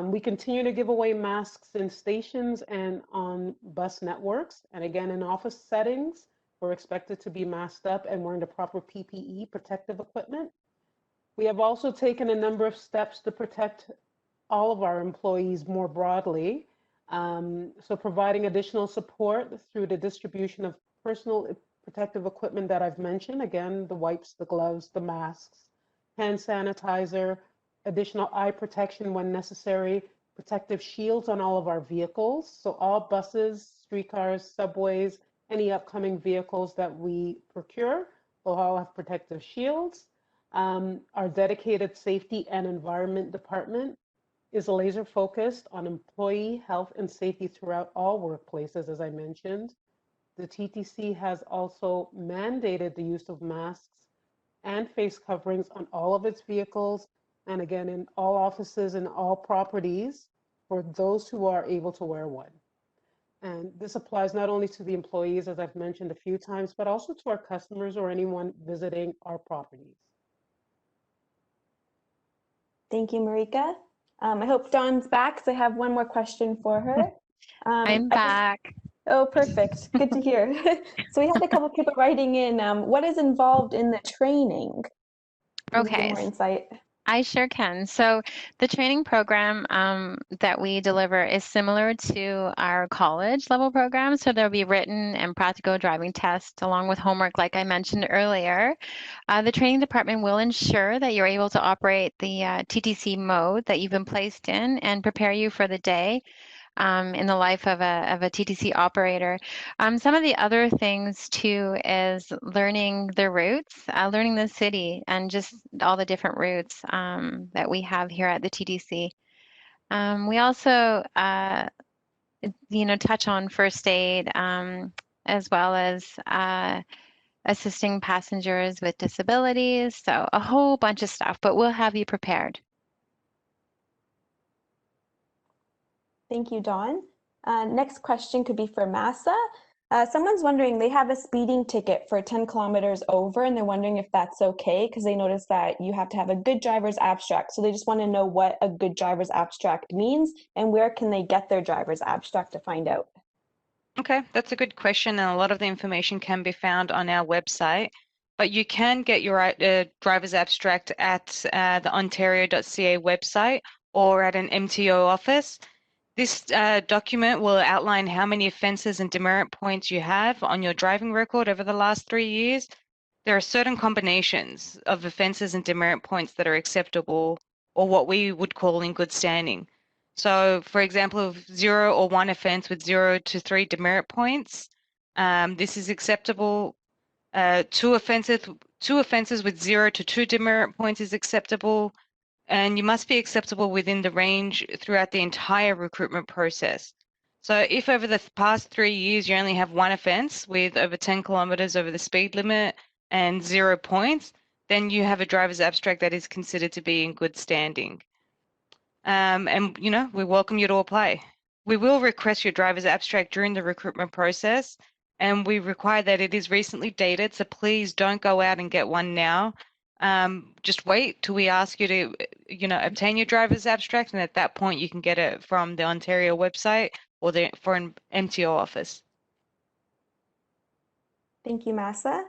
We continue to give away masks in stations and on bus networks. And again, in office settings, we're expected to be masked up and wearing the proper PPE, protective equipment. We have also taken a number of steps to protect all of our employees more broadly. So providing additional support through the distribution of personal protective equipment that I've mentioned. Again, the wipes, the gloves, the masks, hand sanitizer, additional eye protection when necessary, protective shields on all of our vehicles. So all buses, streetcars, subways, any upcoming vehicles that we procure will all have protective shields. Our dedicated safety and environment department is laser focused on employee health and safety throughout all workplaces, as I mentioned. The TTC has also mandated the use of masks and face coverings on all of its vehicles, and again, in all offices and all properties for those who are able to wear one. And this applies not only to the employees, as I've mentioned a few times, but also to our customers or anyone visiting our properties. Thank you, Marika. I hope Dawn's back, because I have one more question for her. I'm back. Oh, perfect. Good to hear. So we had a couple people writing in. What is involved in the training? Can you give Okay. more insight? I sure can. So the training program that we deliver is similar to our college level program. So there'll be written and practical driving tests along with homework, like I mentioned earlier. The training department will ensure that you're able to operate the TTC mode that you've been placed in and prepare you for the day. In the life of a TTC operator. Some of the other things too is learning the routes, learning the city, and just all the different routes that we have here at the TTC. We also, touch on first aid as well as assisting passengers with disabilities. So a whole bunch of stuff, but we'll have you prepared. Thank you, Dawn. Next question could be for Massa. Someone's wondering, they have a speeding ticket for 10 kilometers over, and they're wondering if that's okay because they noticed that you have to have a good driver's abstract. So they just want to know what a good driver's abstract means and where can they get their driver's abstract to find out. Okay, that's a good question, and a lot of the information can be found on our website. But you can get your driver's abstract at the ontario.ca website or at an MTO office. This document will outline how many offences and demerit points you have on your driving record over the last 3 years. There are certain combinations of offences and demerit points that are acceptable, or what we would call in good standing. So, for example, 0 or 1 offence with 0 to 3 demerit points, this is acceptable. Two offences with 0 to 2 demerit points is acceptable. And you must be acceptable within the range throughout the entire recruitment process. So if over the past 3 years you only have 1 offence with over 10 kilometres over the speed limit and 0 points, then you have a driver's abstract that is considered to be in good standing. And we welcome you to apply. We will request your driver's abstract during the recruitment process, and we require that it is recently dated, so please don't go out and get one now. Just wait till we ask you to, obtain your driver's abstract, and at that point you can get it from the Ontario website or for an MTO office. Thank you, Massa.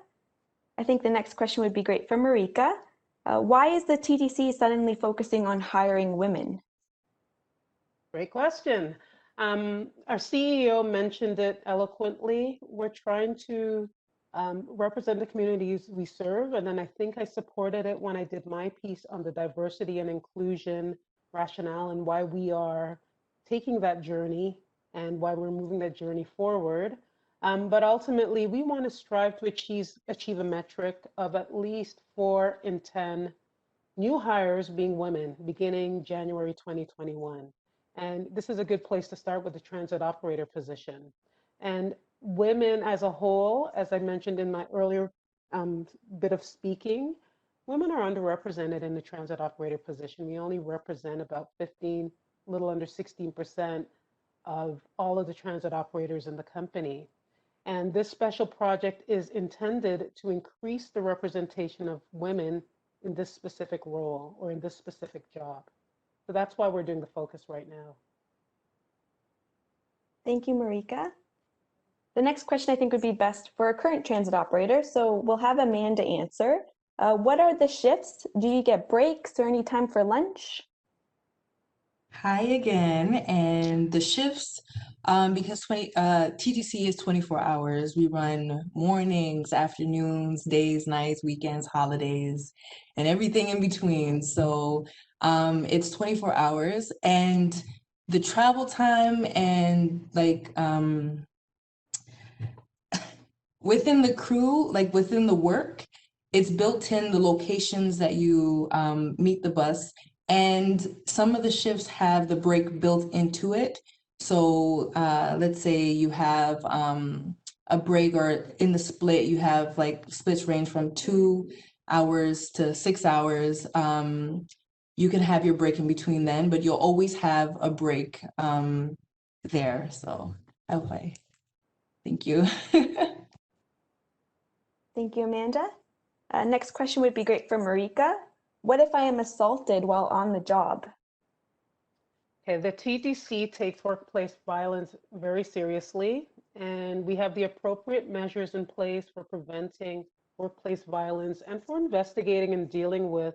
I think the next question would be great for Marika. Why is the TTC suddenly focusing on hiring women? Great question. Our CEO mentioned it eloquently. We're trying to represent the communities we serve. And then I think I supported it when I did my piece on the diversity and inclusion rationale and why we are taking that journey and why we're moving that journey forward. But ultimately, we want to strive to achieve a metric of at least 4 in 10 new hires being women beginning January 2021. And this is a good place to start with the transit operator position. And women as a whole, as I mentioned in my earlier bit of speaking, women are underrepresented in the transit operator position. We only represent about 15, a little under 16% of all of the transit operators in the company. And this special project is intended to increase the representation of women in this specific role or in this specific job. So that's why we're doing the focus right now. Thank you, Marika. The next question I think would be best for a current transit operator. So we'll have Amanda answer. What are the shifts? Do you get breaks or any time for lunch? Hi again, and the shifts, because TTC is 24 hours, we run mornings, afternoons, days, nights, weekends, holidays, and everything in between. So it's 24 hours, and the travel time and within the crew, within the work, it's built in the locations that you meet the bus. And some of the shifts have the break built into it. So let's say you have a break, or in the split, you have splits range from 2 hours to 6 hours. You can have your break in between then, but you'll always have a break there. So okay, thank you. Thank you, Amanda. Next question would be great for Marika. What if I am assaulted while on the job? Okay, the TTC takes workplace violence very seriously, and we have the appropriate measures in place for preventing workplace violence, and for investigating and dealing with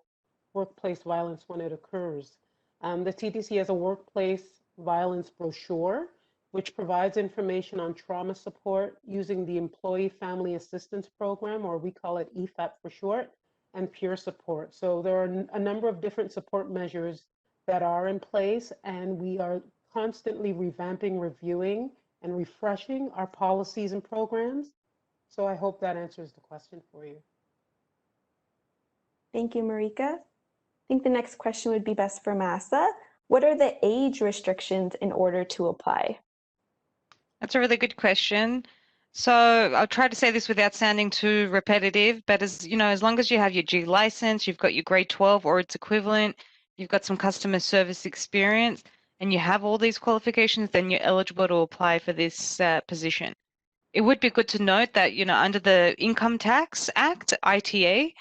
workplace violence when it occurs. The TTC has a workplace violence brochure, which provides information on trauma support using the Employee Family Assistance Program, or we call it EFAP for short, and peer support. So there are a number of different support measures that are in place, and we are constantly revamping, reviewing, and refreshing our policies and programs. So I hope that answers the question for you. Thank you, Marika. I think the next question would be best for Massa. What are the age restrictions in order to apply? That's a really good question. So I'll try to say this without sounding too repetitive, but as you know, as long as you have your G license, you've got your grade 12 or its equivalent, you've got some customer service experience, and you have all these qualifications, then you're eligible to apply for this position. It would be good to note that, you know, under the Income Tax Act, ITA,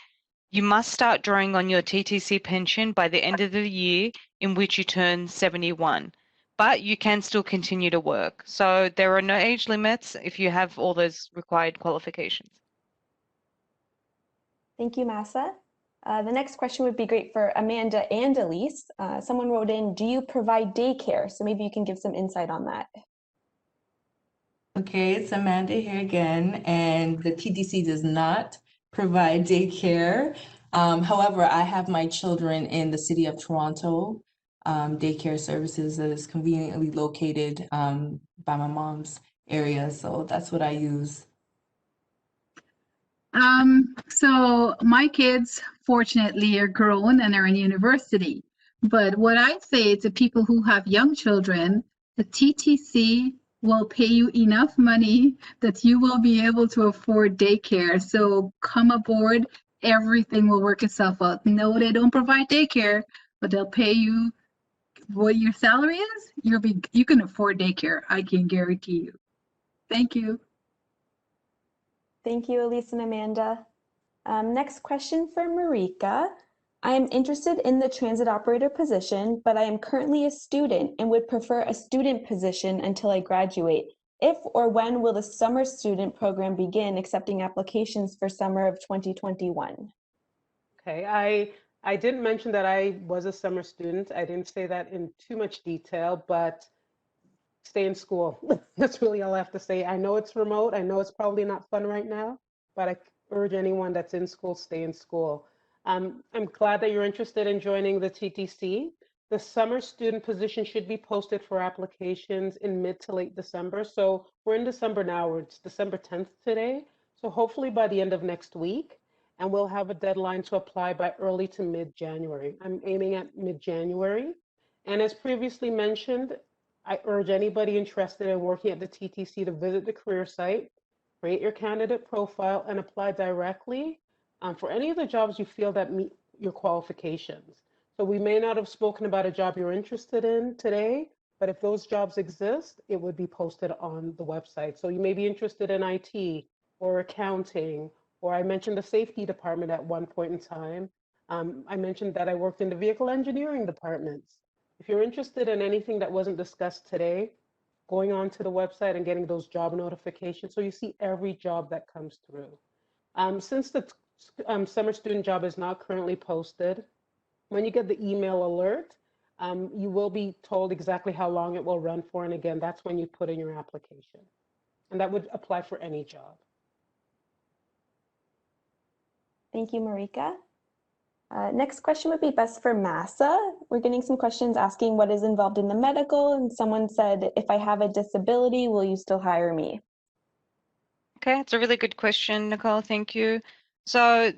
you must start drawing on your TTC pension by the end of the year in which you turn 71. But you can still continue to work. So there are no age limits if you have all those required qualifications. Thank you, Massa. The next question would be great for Amanda and Elise. Someone wrote in, do you provide daycare? So maybe you can give some insight on that. Okay, it's Amanda here again, and the TTC does not provide daycare. However, I have my children in the city of Toronto. Daycare services that is conveniently located by my mom's area, so that's what I use. So my kids, fortunately, are grown and are in university. But what I'd say to people who have young children, the TTC will pay you enough money that you will be able to afford daycare. So come aboard, everything will work itself out. No, they don't provide daycare, but they'll pay you what your salary is. You can afford daycare, I can guarantee you. Thank you. Thank you, Elise and Amanda. Next question for Marika. I am interested in the transit operator position, but I am currently a student and would prefer a student position until I graduate. If or when will the summer student program begin accepting applications for summer of 2021? Okay, I didn't mention that I was a summer student. I didn't say that in too much detail, but stay in school. That's really all I have to say. I know it's remote. I know it's probably not fun right now, but I urge anyone that's in school, stay in school. I'm glad that you're interested in joining the TTC. The summer student position should be posted for applications in mid to late December. So we're in December now. It's December 10th today. So hopefully by the end of next week, and we'll have a deadline to apply by early to mid-January. I'm aiming at mid-January. And as previously mentioned, I urge anybody interested in working at the TTC to visit the career site, create your candidate profile, and apply directly for any of the jobs you feel that meet your qualifications. So we may not have spoken about a job you're interested in today, but if those jobs exist, it would be posted on the website. So you may be interested in IT or accounting, or I mentioned the safety department at one point in time. I mentioned that I worked in the vehicle engineering departments. If you're interested in anything that wasn't discussed today, going on to the website and getting those job notifications so you see every job that comes through. Since the summer student job is not currently posted, when you get the email alert, you will be told exactly how long it will run for. And again, that's when you put in your application. And that would apply for any job. Thank you, Marika. Next question would be best for Massa. We're getting some questions asking what is involved in the medical, and someone said, if I have a disability, will you still hire me? Okay, it's a really good question, Nicole. Thank you. So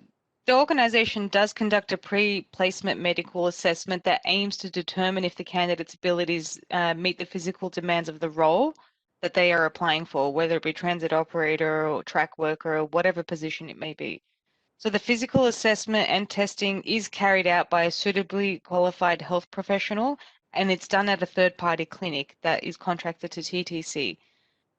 the organization does conduct a pre-placement medical assessment that aims to determine if the candidate's abilities meet the physical demands of the role that they are applying for, whether it be transit operator or track worker or whatever position it may be. So the physical assessment and testing is carried out by a suitably qualified health professional, and it's done at a third-party clinic that is contracted to TTC.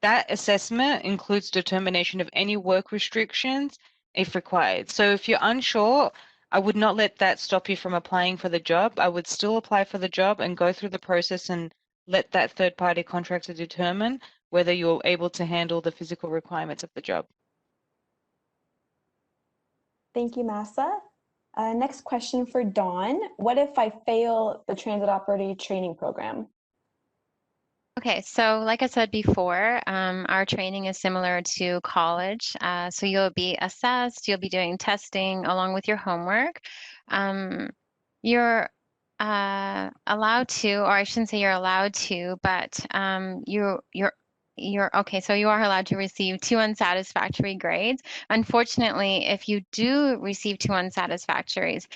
That assessment includes determination of any work restrictions if required. So if you're unsure, I would not let that stop you from applying for the job. I would still apply for the job and go through the process and let that third-party contractor determine whether you're able to handle the physical requirements of the job. Thank you, Massa. Next question for Dawn. What if I fail the transit operator training program? Okay, so like I said before, our training is similar to college. So you'll be assessed, you'll be doing testing along with your homework. You're allowed to, or I shouldn't say you're allowed to, but you're okay. So you are allowed to receive 2 unsatisfactory grades. Unfortunately, if you do receive 2 unsatisfactories,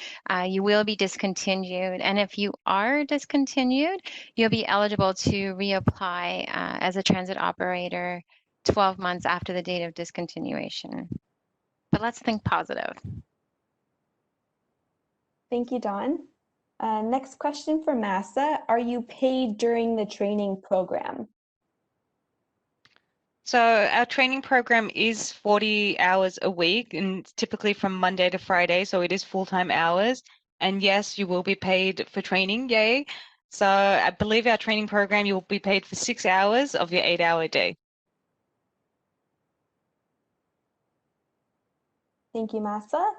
you will be discontinued. And if you are discontinued, you'll be eligible to reapply as a transit operator 12 months after the date of discontinuation. But let's think positive. Thank you, Dawn. Next question for Massa. Are you paid during the training program? So our training program is 40 hours a week, and it's typically from Monday to Friday, so it is full-time hours. And yes, you will be paid for training, yay. So I believe our training program, you will be paid for 6 hours of your 8-hour day. Thank you, Massa.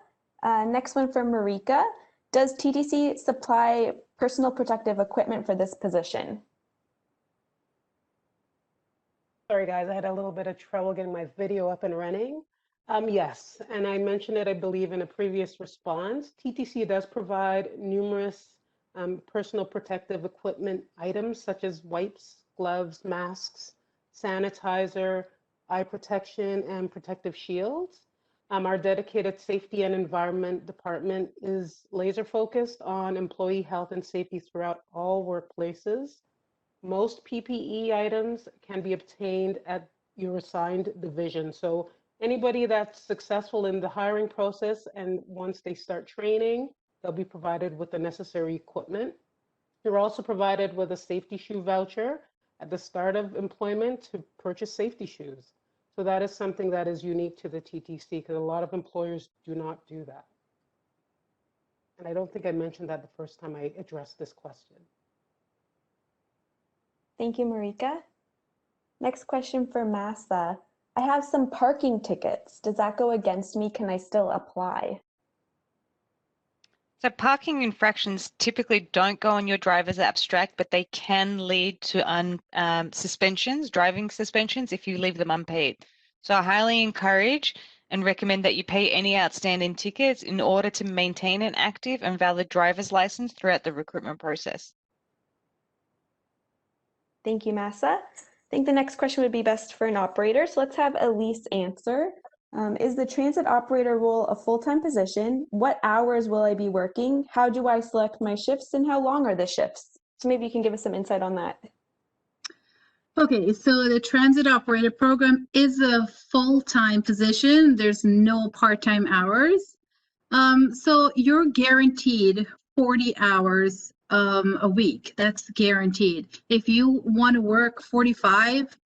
Next one for Marika. Does TTC supply personal protective equipment for this position? Sorry guys, I had a little bit of trouble getting my video up and running. Yes, and I mentioned it, I believe, in a previous response. TTC does provide numerous personal protective equipment items such as wipes, gloves, masks, sanitizer, eye protection, and protective shields. Our dedicated safety and environment department is laser focused on employee health and safety throughout all workplaces. Most PPE items can be obtained at your assigned division. So anybody that's successful in the hiring process and once they start training, they'll be provided with the necessary equipment. You're also provided with a safety shoe voucher at the start of employment to purchase safety shoes. So that is something that is unique to the TTC because a lot of employers do not do that. And I don't think I mentioned that the first time I addressed this question. Thank you, Marika. Next question for Massa. I have some parking tickets. Does that go against me? Can I still apply? So parking infractions typically don't go on your driver's abstract, but they can lead to suspensions, driving suspensions, if you leave them unpaid. So I highly encourage and recommend that you pay any outstanding tickets in order to maintain an active and valid driver's license throughout the recruitment process. Thank you, Massa. I think the next question would be best for an operator. So let's have Elise answer. Is the transit operator role a full-time position? What hours will I be working? How do I select my shifts and how long are the shifts? So maybe you can give us some insight on that. Okay, so the transit operator program is a full-time position. There's no part-time hours. So you're guaranteed 40 hours a week. That's guaranteed. If you want to work 45,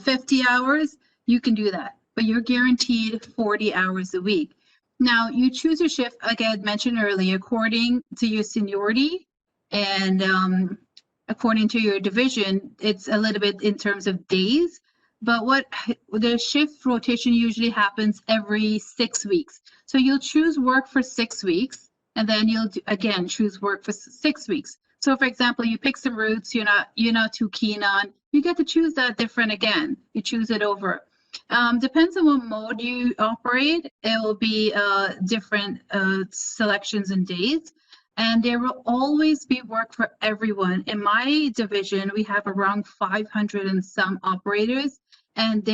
50 hours, you can do that. But you're guaranteed 40 hours a week. Now, you choose your shift, like I had mentioned earlier, according to your seniority and according to your division. It's a little bit in terms of days, but what the shift rotation usually happens every 6 weeks. So you'll choose work for 6 weeks, and then you'll again choose work for 6 weeks. So for example, you pick some routes you're not too keen on, you get to choose that different again. You choose it over. Depends on what mode you operate. It will be different selections and days. And there will always be work for everyone. In my division, we have around 500 and some operators, and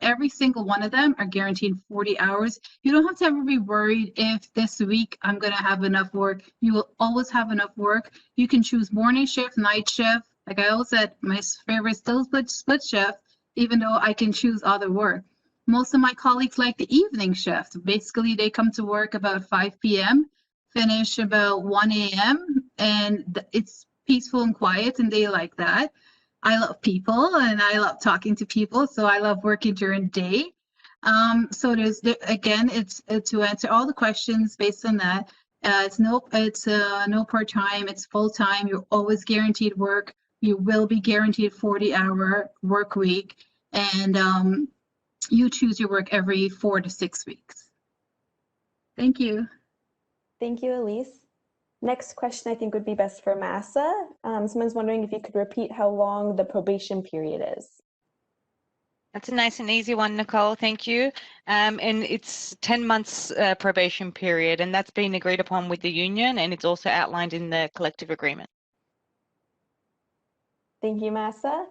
every single one of them are guaranteed 40 hours. You don't have to ever be worried if this week I'm going to have enough work. You will always have enough work. You can choose morning shift, night shift. Like I always said, my favorite still split shift, even though I can choose other work. Most of my colleagues like the evening shift. Basically, they come to work about 5 p.m., finish about 1 a.m. and it's peaceful and quiet, and they like that. I love people and I love talking to people, so I love working during the day. So again, it's to answer all the questions based on that. It's no part-time, it's full-time. You're always guaranteed work. You will be guaranteed 40-hour work week, and you choose your work every 4 to 6 weeks. Thank you. Thank you, Elise. Next question I think would be best for Massa. Someone's wondering if you could repeat how long the probation period is. That's a nice and easy one, Nicole. Thank you. And it's 10 months probation period, and that's been agreed upon with the union, and it's also outlined in the collective agreement. Thank you, Massa.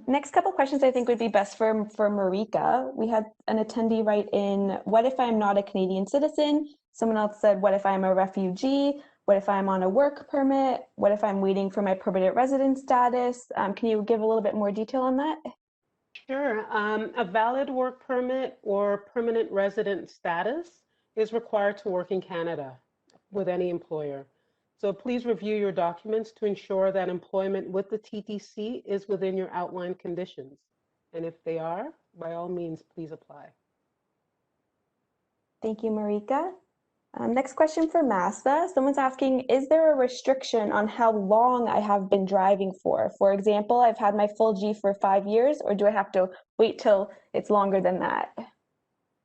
Next couple questions I think would be best for Marika. We had an attendee write in, what if I'm not a Canadian citizen? Someone else said, what if I'm a refugee? What if I'm on a work permit? What if I'm waiting for my permanent resident status? Can you give a little bit more detail on that? Sure. A valid work permit or permanent resident status is required to work in Canada with any employer. So please review your documents to ensure that employment with the TTC is within your outlined conditions. And if they are, by all means, please apply. Thank you, Marika. Next question for Massa. Someone's asking, is there a restriction on how long I have been driving for? For example, I've had my full G for 5 years, or do I have to wait till it's longer than that?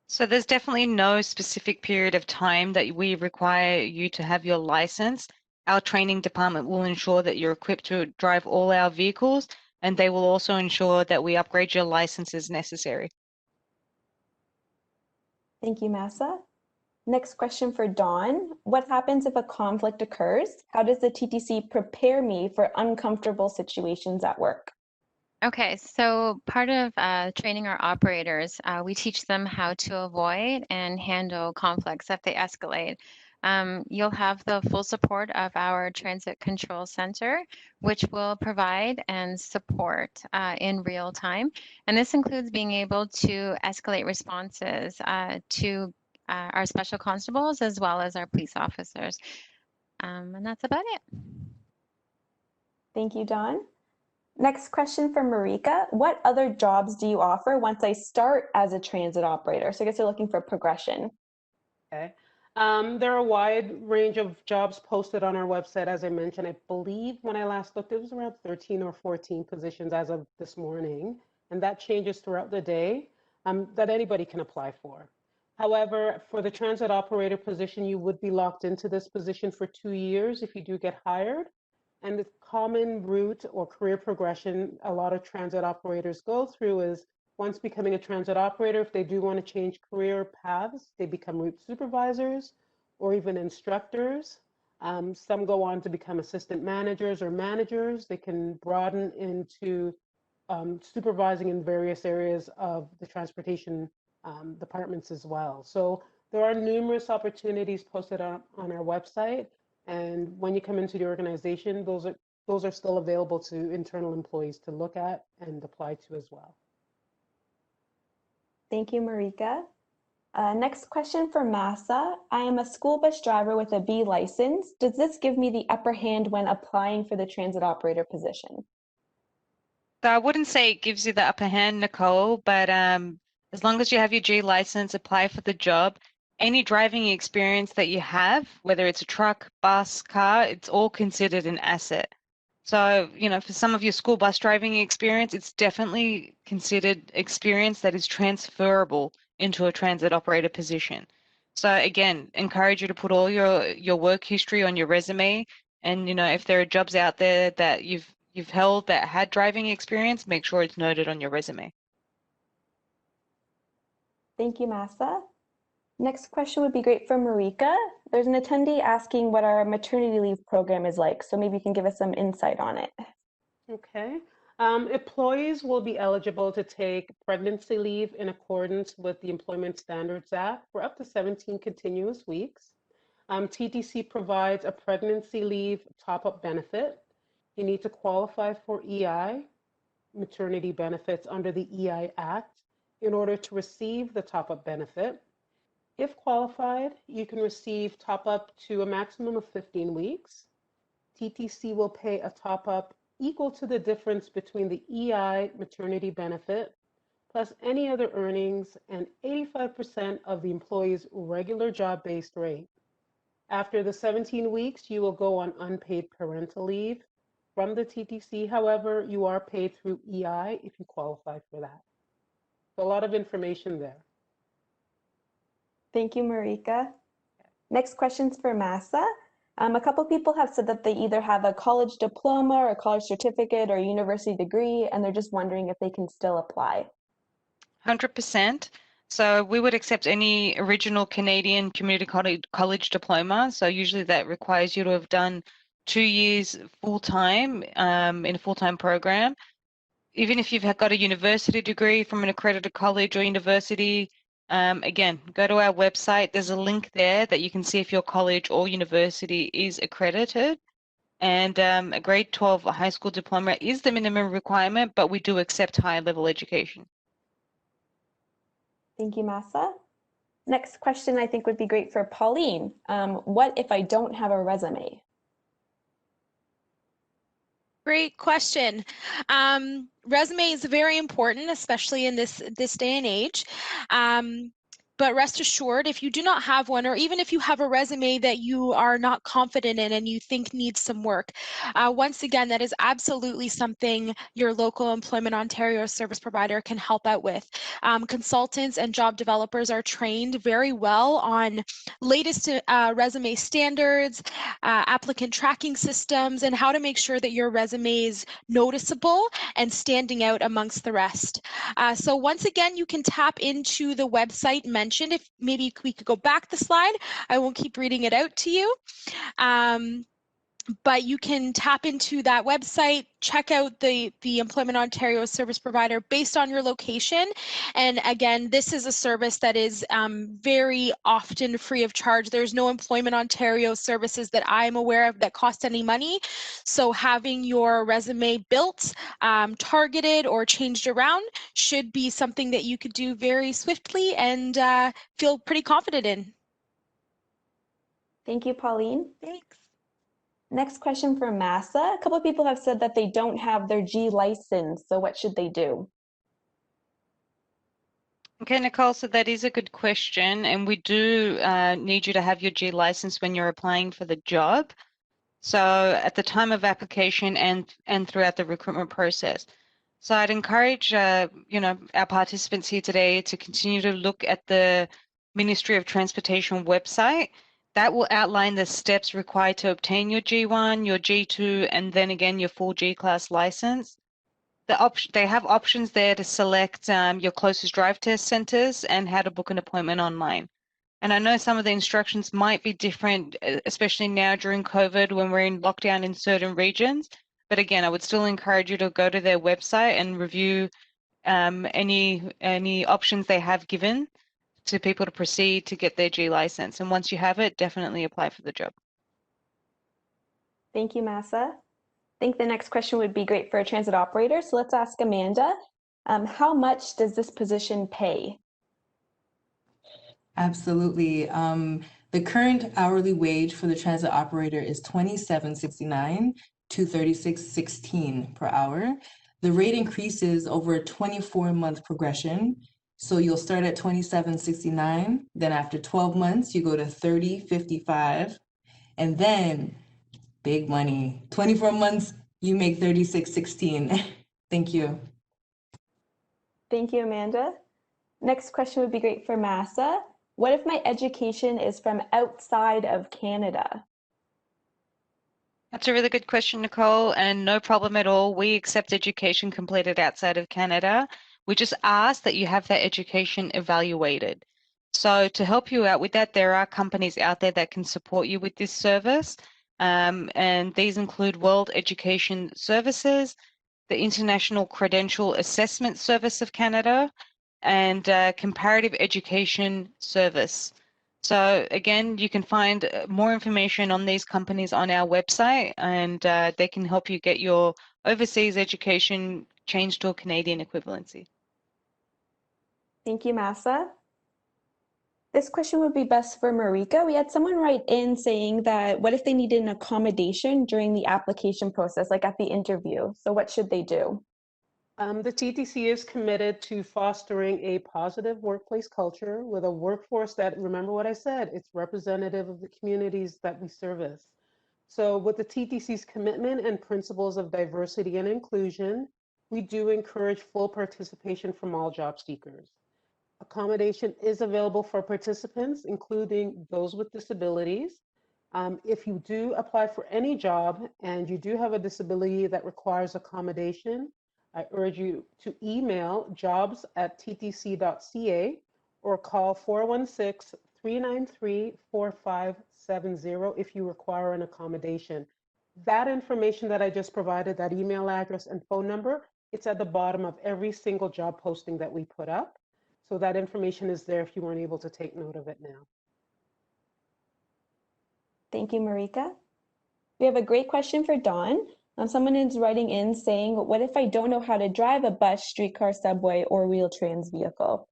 So there's definitely no specific period of time that we require you to have your license. Our training department will ensure that you're equipped to drive all our vehicles, and they will also ensure that we upgrade your license as necessary. Thank you, Massa. Next question for Dawn. What happens if a conflict occurs? How does the TTC prepare me for uncomfortable situations at work? Okay, so part of training our operators, we teach them how to avoid and handle conflicts if they escalate. You'll have the full support of our Transit Control Center, which will provide and support in real time. And this includes being able to escalate responses to our special constables as well as our police officers. And that's about it. Thank you, Dawn. Next question for Marika. What other jobs do you offer once I start as a transit operator? So I guess you're looking for progression. Okay. There are a wide range of jobs posted on our website. As I mentioned, I believe when I last looked, it was around 13 or 14 positions as of this morning. And that changes throughout the day that anybody can apply for. However, for the transit operator position, you would be locked into this position for 2 years if you do get hired. And the common route or career progression a lot of transit operators go through is once becoming a transit operator, if they do want to change career paths, they become route supervisors or even instructors. Some go on to become assistant managers or managers. They can broaden into supervising in various areas of the transportation departments as well. So there are numerous opportunities posted on our website. And when you come into the organization, those are still available to internal employees to look at and apply to as well. Thank you, Marika. Next question for Massa. I am a school bus driver with a B license. Does this give me the upper hand when applying for the transit operator position? So I wouldn't say it gives you the upper hand, Nicole, but as long as you have your G license, apply for the job. Any driving experience that you have, whether it's a truck, bus, car, it's all considered an asset. So, you know, for some of your school bus driving experience, it's definitely considered experience that is transferable into a transit operator position. So again, encourage you to put all your work history on your resume. And, you know, if there are jobs out there that you've held that had driving experience, make sure it's noted on your resume. Thank you, Massa. Next question would be great for Marika. There's an attendee asking what our maternity leave program is like, so maybe you can give us some insight on it. Okay. Employees will be eligible to take pregnancy leave in accordance with the Employment Standards Act for up to 17 continuous weeks. TTC provides a pregnancy leave top-up benefit. You need to qualify for EI, maternity benefits under the EI Act, in order to receive the top-up benefit. If qualified, you can receive top-up to a maximum of 15 weeks. TTC will pay a top-up equal to the difference between the EI maternity benefit plus any other earnings and 85% of the employee's regular job-based rate. After the 17 weeks, you will go on unpaid parental leave from the TTC. However, you are paid through EI if you qualify for that. So a lot of information there. Thank you, Marika. Next question's for Massa. A couple people have said that they either have a college diploma or a college certificate or a university degree, and they're just wondering if they can still apply. 100%. So we would accept any original Canadian community college diploma. So usually that requires you to have done 2 years full-time in a full-time program. Even if you've got a university degree from an accredited college or university, again, go to our website. There's a link there that you can see if your college or university is accredited. And a grade 12 high school diploma is the minimum requirement, but we do accept higher level education. Thank you, Massa. Next question I think would be great for Pauline. What if I don't have a resume? Great question. Resume is very important, especially in this day and age. But rest assured, if you do not have one, or even if you have a resume that you are not confident in and you think needs some work, once again, that is absolutely something your local Employment Ontario service provider can help out with. Consultants and job developers are trained very well on latest resume standards, applicant tracking systems, and how to make sure that your resume is noticeable and standing out amongst the rest. So once again, you can tap into the website mentioned. If maybe we could go back the slide, I won't keep reading it out to you. But you can tap into that website, check out the Employment Ontario service provider based on your location. And again, this is a service that is very often free of charge. There's no Employment Ontario services that I'm aware of that cost any money. So having your resume built, targeted, or changed around should be something that you could do very swiftly and feel pretty confident in. Thank you, Pauline. Thanks. Next question for Massa. A couple of people have said that they don't have their G license, so what should they do? Okay, Nicole, so that is a good question, and we do need you to have your G license when you're applying for the job. So at the time of application and throughout the recruitment process. So I'd encourage our participants here today to continue to look at the Ministry of Transportation website. That will outline the steps required to obtain your G1, your G2, and then again your full G-class license. They have options there to select your closest drive test centers and how to book an appointment online. And I know some of the instructions might be different, especially now during COVID when we're in lockdown in certain regions. But again, I would still encourage you to go to their website and review any options they have given to people to proceed to get their G license. And once you have it, definitely apply for the job. Thank you, Massa. I think the next question would be great for a transit operator. So let's ask Amanda, how much does this position pay? Absolutely. The current hourly wage for the transit operator is $27.69 to $36.16 per hour. The rate increases over a 24-month progression. So you'll start at $27.69, then after 12 months, you go to $30.55, and then big money, 24 months, you make $36.16. Thank you. Thank you, Amanda. Next question would be great for Massa. What if my education is from outside of Canada? That's a really good question, Nicole, and no problem at all. We accept education completed outside of Canada. We just ask that you have that education evaluated. So to help you out with that, there are companies out there that can support you with this service. And these include World Education Services, the International Credential Assessment Service of Canada, and Comparative Education Service. So again, you can find more information on these companies on our website, and they can help you get your overseas education changed to a Canadian equivalency. Thank you, Massa. This question would be best for Marika. We had someone write in saying that what if they needed an accommodation during the application process, like at the interview? So what should they do? The TTC is committed to fostering a positive workplace culture with a workforce that, remember what I said, it's representative of the communities that we service. So with the TTC's commitment and principles of diversity and inclusion, we do encourage full participation from all job seekers. accommodation is available for participants, including those with disabilities. If you do apply for any job and you do have a disability that requires accommodation, I urge you to email jobs@ttc.ca or call 416-393-4570 if you require an accommodation. That information that I just provided, that email address and phone number, it's at the bottom of every single job posting that we put up. So that information is there if you weren't able to take note of it now. Thank you, Marika. We have a great question for Dawn. Someone is writing in saying, what if I don't know how to drive a bus, streetcar, subway, or Wheel-Trans vehicle?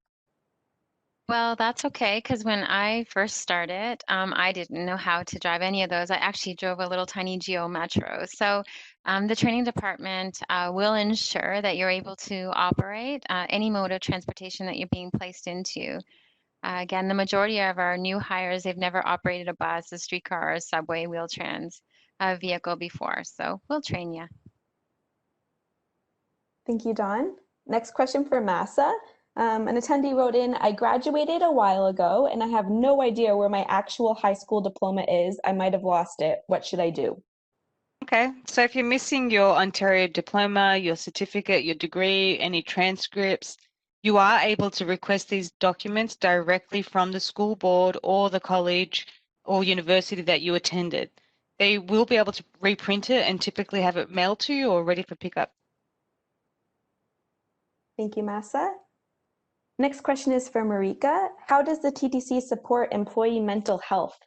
Well, that's okay, because when I first started, I didn't know how to drive any of those. I actually drove a little tiny Geo Metro. So the training department will ensure that you're able to operate any mode of transportation that you're being placed into. Again, the majority of our new hires, they've never operated a bus, a streetcar, or a subway, Wheel-Trans vehicle before. So we'll train you. Thank you, Dawn. Next question for Massa. An attendee wrote in, I graduated a while ago and I have no idea where my actual high school diploma is. I might have lost it. What should I do? Okay, so if you're missing your Ontario diploma, your certificate, your degree, any transcripts, you are able to request these documents directly from the school board or the college or university that you attended. They will be able to reprint it and typically have it mailed to you or ready for pickup. Thank you, Massa. Next question is for Marika. How does the TTC support employee mental health?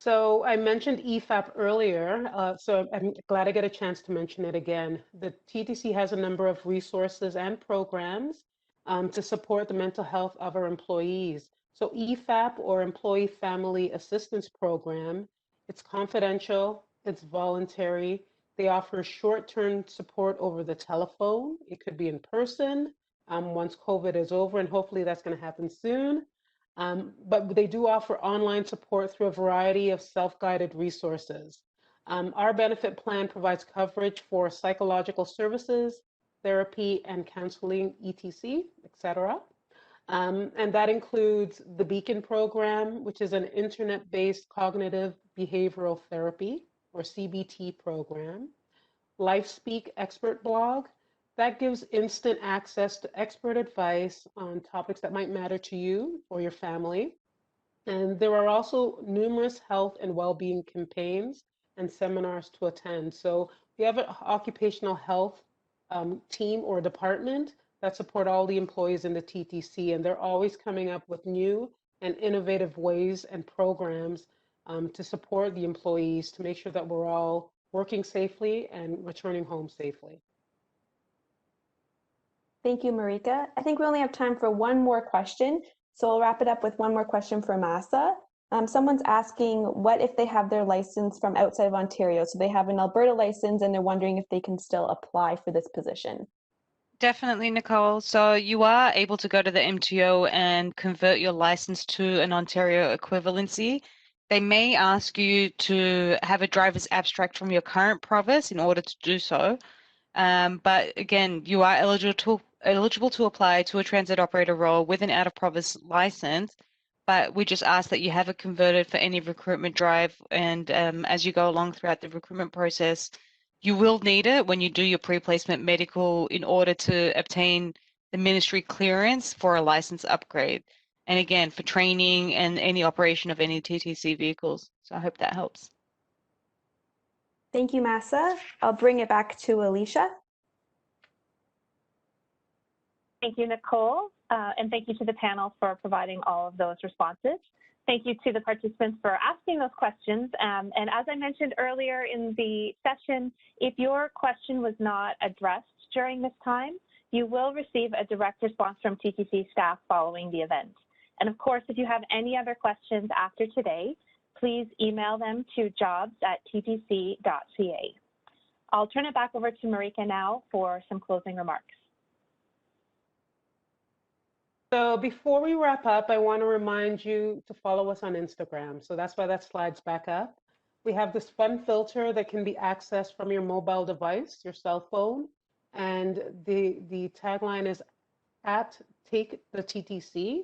So I mentioned EFAP earlier, so I'm glad I get a chance to mention it again. The TTC has a number of resources and programs to support the mental health of our employees. So EFAP, or Employee Family Assistance Program, it's confidential, it's voluntary. They offer short-term support over the telephone. It could be in person once COVID is over, and hopefully that's going to happen soon. But they do offer online support through a variety of self-guided resources. Our benefit plan provides coverage for psychological services, therapy and counseling, etc., etc. And that includes the Beacon program, which is an internet-based cognitive behavioral therapy, or CBT program. LifeSpeak expert blog, that gives instant access to expert advice on topics that might matter to you or your family. And there are also numerous health and well-being campaigns and seminars to attend. So we have an occupational health team or department that support all the employees in the TTC, and they're always coming up with new and innovative ways and programs to support the employees to make sure that we're all working safely and returning home safely. Thank you, Marika. I think we only have time for one more question, so we'll wrap it up with one more question for Massa. Someone's asking, what if they have their license from outside of Ontario? So they have an Alberta license and they're wondering if they can still apply for this position. Definitely, Nicole. So you are able to go to the MTO and convert your license to an Ontario equivalency. They may ask you to have a driver's abstract from your current province in order to do so. But again, you are eligible to apply to a transit operator role with an out-of-province license, but we just ask that you have it converted for any recruitment drive. And as you go along throughout the recruitment process, you will need it when you do your pre-placement medical in order to obtain the ministry clearance for a license upgrade. And again, for training and any operation of any TTC vehicles. So I hope that helps. Thank you, Massa. I'll bring it back to Alicia. Thank you, Nicole, and thank you to the panel for providing all of those responses. Thank you to the participants for asking those questions. And as I mentioned earlier in the session, if your question was not addressed during this time, you will receive a direct response from TTC staff following the event. And of course, if you have any other questions after today, please email them to jobs@ttc.ca. I'll turn it back over to Marika now for some closing remarks. So before we wrap up, I want to remind you to follow us on Instagram. So that's why that slide's back up. We have this fun filter that can be accessed from your mobile device, your cell phone. And the tagline is take the TTC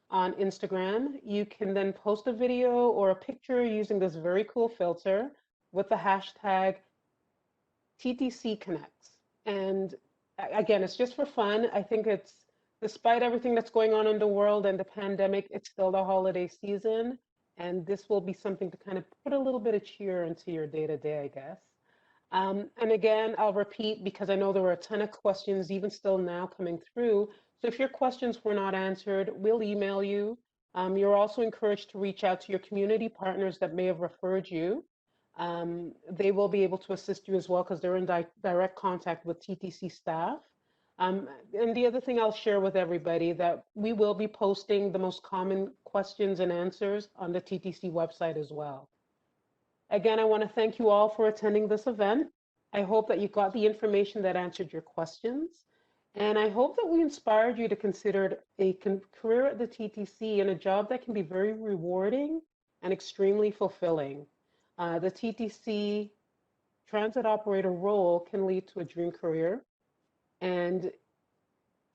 on Instagram. You can then post a video or a picture using this very cool filter with the hashtag TTC Connects. And again, it's just for fun. I think it's, despite everything that's going on in the world and the pandemic, it's still the holiday season. And this will be something to kind of put a little bit of cheer into your day-to-day, I guess. And again, I'll repeat because I know there were a ton of questions even still now coming through. So if your questions were not answered, we'll email you. You're also encouraged to reach out to your community partners that may have referred you. They will be able to assist you as well because they're in direct contact with TTC staff. And the other thing I'll share with everybody that we will be posting the most common questions and answers on the TTC website as well. Again, I want to thank you all for attending this event. I hope that you got the information that answered your questions. And I hope that we inspired you to consider a career at the TTC and a job that can be very rewarding and extremely fulfilling. The TTC transit operator role can lead to a dream career. And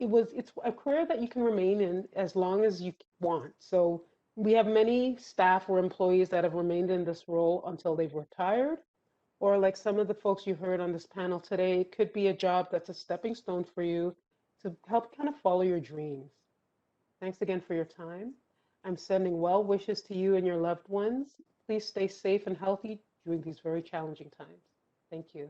it's a career that you can remain in as long as you want. So we have many staff or employees that have remained in this role until they've retired, or like some of the folks you heard on this panel today, it could be a job that's a stepping stone for you to help kind of follow your dreams. Thanks again for your time. I'm sending well wishes to you and your loved ones. Please stay safe and healthy during these very challenging times. Thank you.